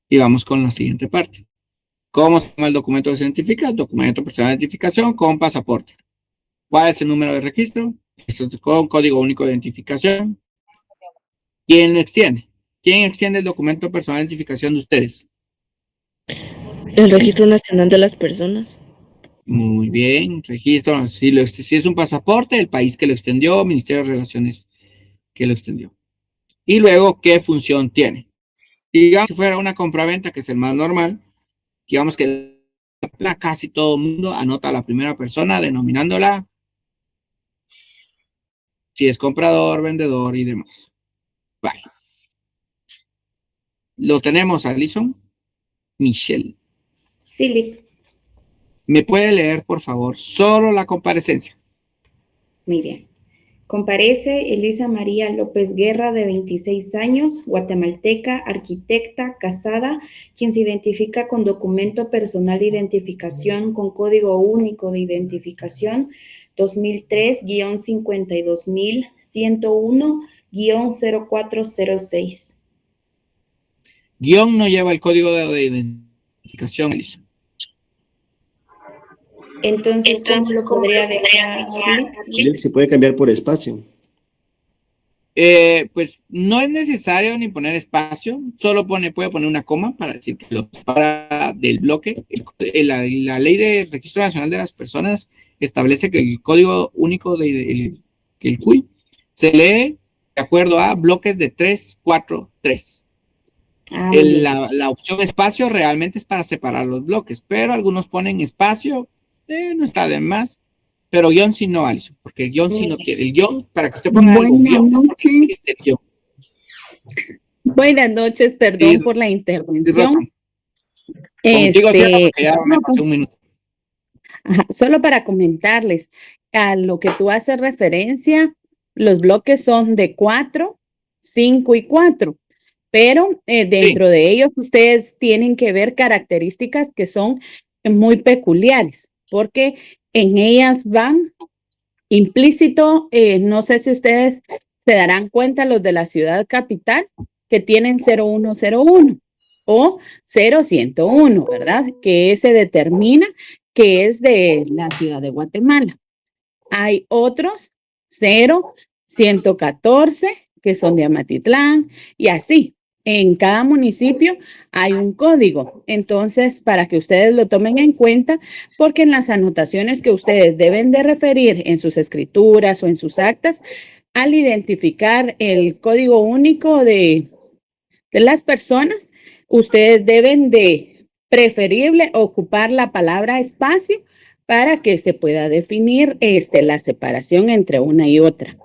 Y vamos con la siguiente parte. ¿Cómo se llama el documento que se identifica? Documento personal de identificación con pasaporte. ¿Cuál es el número de registro? Esto es con código único de identificación. ¿Quién lo extiende? ¿Quién extiende el documento personal de identificación de ustedes? El Registro Nacional de las Personas. Muy bien, registro. Si es un pasaporte, el país que lo extendió, Ministerio de Relaciones que lo extendió. Y luego, ¿qué función tiene? Digamos que fuera una compraventa, que es el más normal, digamos que casi todo el mundo anota a la primera persona denominándola si es comprador, vendedor y demás. Vale. Lo tenemos, Alison. Michelle. Sí, Lick. ¿Me puede leer, por favor, solo la comparecencia? Muy bien. Comparece Elisa María López Guerra, de 26 años, guatemalteca, arquitecta, casada, quien se identifica con documento personal de identificación con código único de identificación 2003-52101-0406. Guión no lleva el código de identificación, Alison. Entonces, ¿cómo lo podría dejar? Se puede cambiar por espacio. Pues no es necesario ni poner espacio, solo puede poner una coma para decir que lo para del bloque. La ley de Registro Nacional de las Personas establece que el código único que el CUI se lee de acuerdo a bloques de 3, 4, 3. La opción espacio realmente es para separar los bloques, pero algunos ponen espacio, no está de más, pero guión sí no, Alison, porque el guión sí no tiene. El guión, para que usted ponga algo, guión, Buenas noches, perdón por la intervención. Contigo cierto, porque ya me pasé un minuto. Solo para comentarles, a lo que tú haces referencia, los bloques son de 4, 5 y 4, pero dentro de ellos ustedes tienen que ver características que son muy peculiares, porque en ellas van implícito, no sé si ustedes se darán cuenta, los de la ciudad capital, que tienen 0101 o 0101, ¿verdad? Que se determina que es de la ciudad de Guatemala. Hay otros 0114 que son de Amatitlán y así. En cada municipio hay un código. Entonces, para que ustedes lo tomen en cuenta, porque en las anotaciones que ustedes deben de referir en sus escrituras o en sus actas, al identificar el código único de las personas, ustedes deben de preferible ocupar la palabra espacio para que se pueda definir la separación entre una y otra.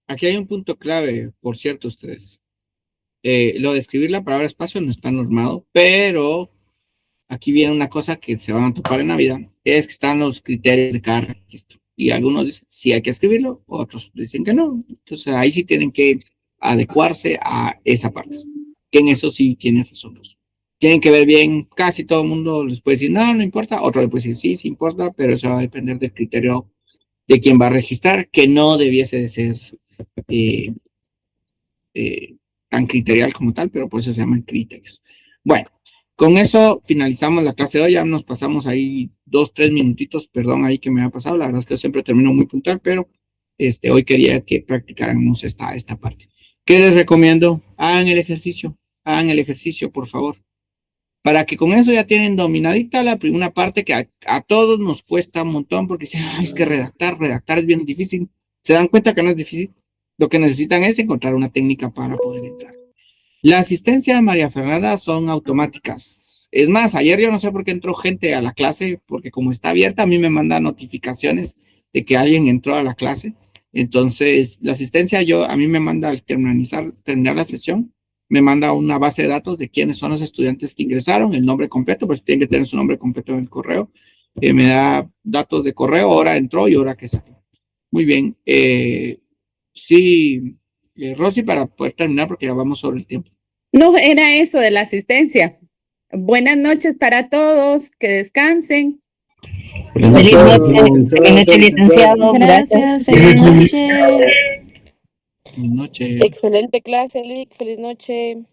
Aquí hay un punto clave, por cierto, ustedes. Lo de escribir la palabra espacio no está normado, pero aquí viene una cosa que se van a topar en la vida, es que están los criterios de cada registro. Y algunos dicen sí hay que escribirlo, otros dicen que no. Entonces ahí sí tienen que adecuarse a esa parte. Que en eso sí tienen razón. Tienen que ver bien, casi todo el mundo les puede decir no, no importa, otro les puede decir sí, sí importa, pero eso va a depender del criterio de quien va a registrar, que no debiese de ser tan criterial como tal, pero por eso se llaman criterios. Bueno, con eso finalizamos la clase de hoy, ya nos pasamos ahí 2, 3 minutitos, perdón ahí que me ha pasado, la verdad es que yo siempre termino muy puntual, pero hoy quería que practicáramos esta parte. ¿Qué les recomiendo? Hagan el ejercicio, por favor, para que con eso ya tienen dominadita la primera parte que a todos nos cuesta un montón, porque dicen, es que redactar es bien difícil. ¿Se dan cuenta que no es difícil? Lo que necesitan es encontrar una técnica para poder entrar. La asistencia de María Fernanda son automáticas. Es más, ayer yo no sé por qué entró gente a la clase, porque como está abierta, a mí me manda notificaciones de que alguien entró a la clase. Entonces, la asistencia a mí me manda al terminar la sesión, me manda una base de datos de quiénes son los estudiantes que ingresaron, el nombre completo, pues tienen que tener su nombre completo en el correo. Me da datos de correo, hora entró y hora que salió. Muy bien. Sí, Rosy, para poder terminar, porque ya vamos sobre el tiempo. No, era eso de la asistencia. Buenas noches para todos, que descansen. Feliz noche, licenciado. Gracias, feliz noche. Buenas noches. Excelente clase, Lick. Feliz noche.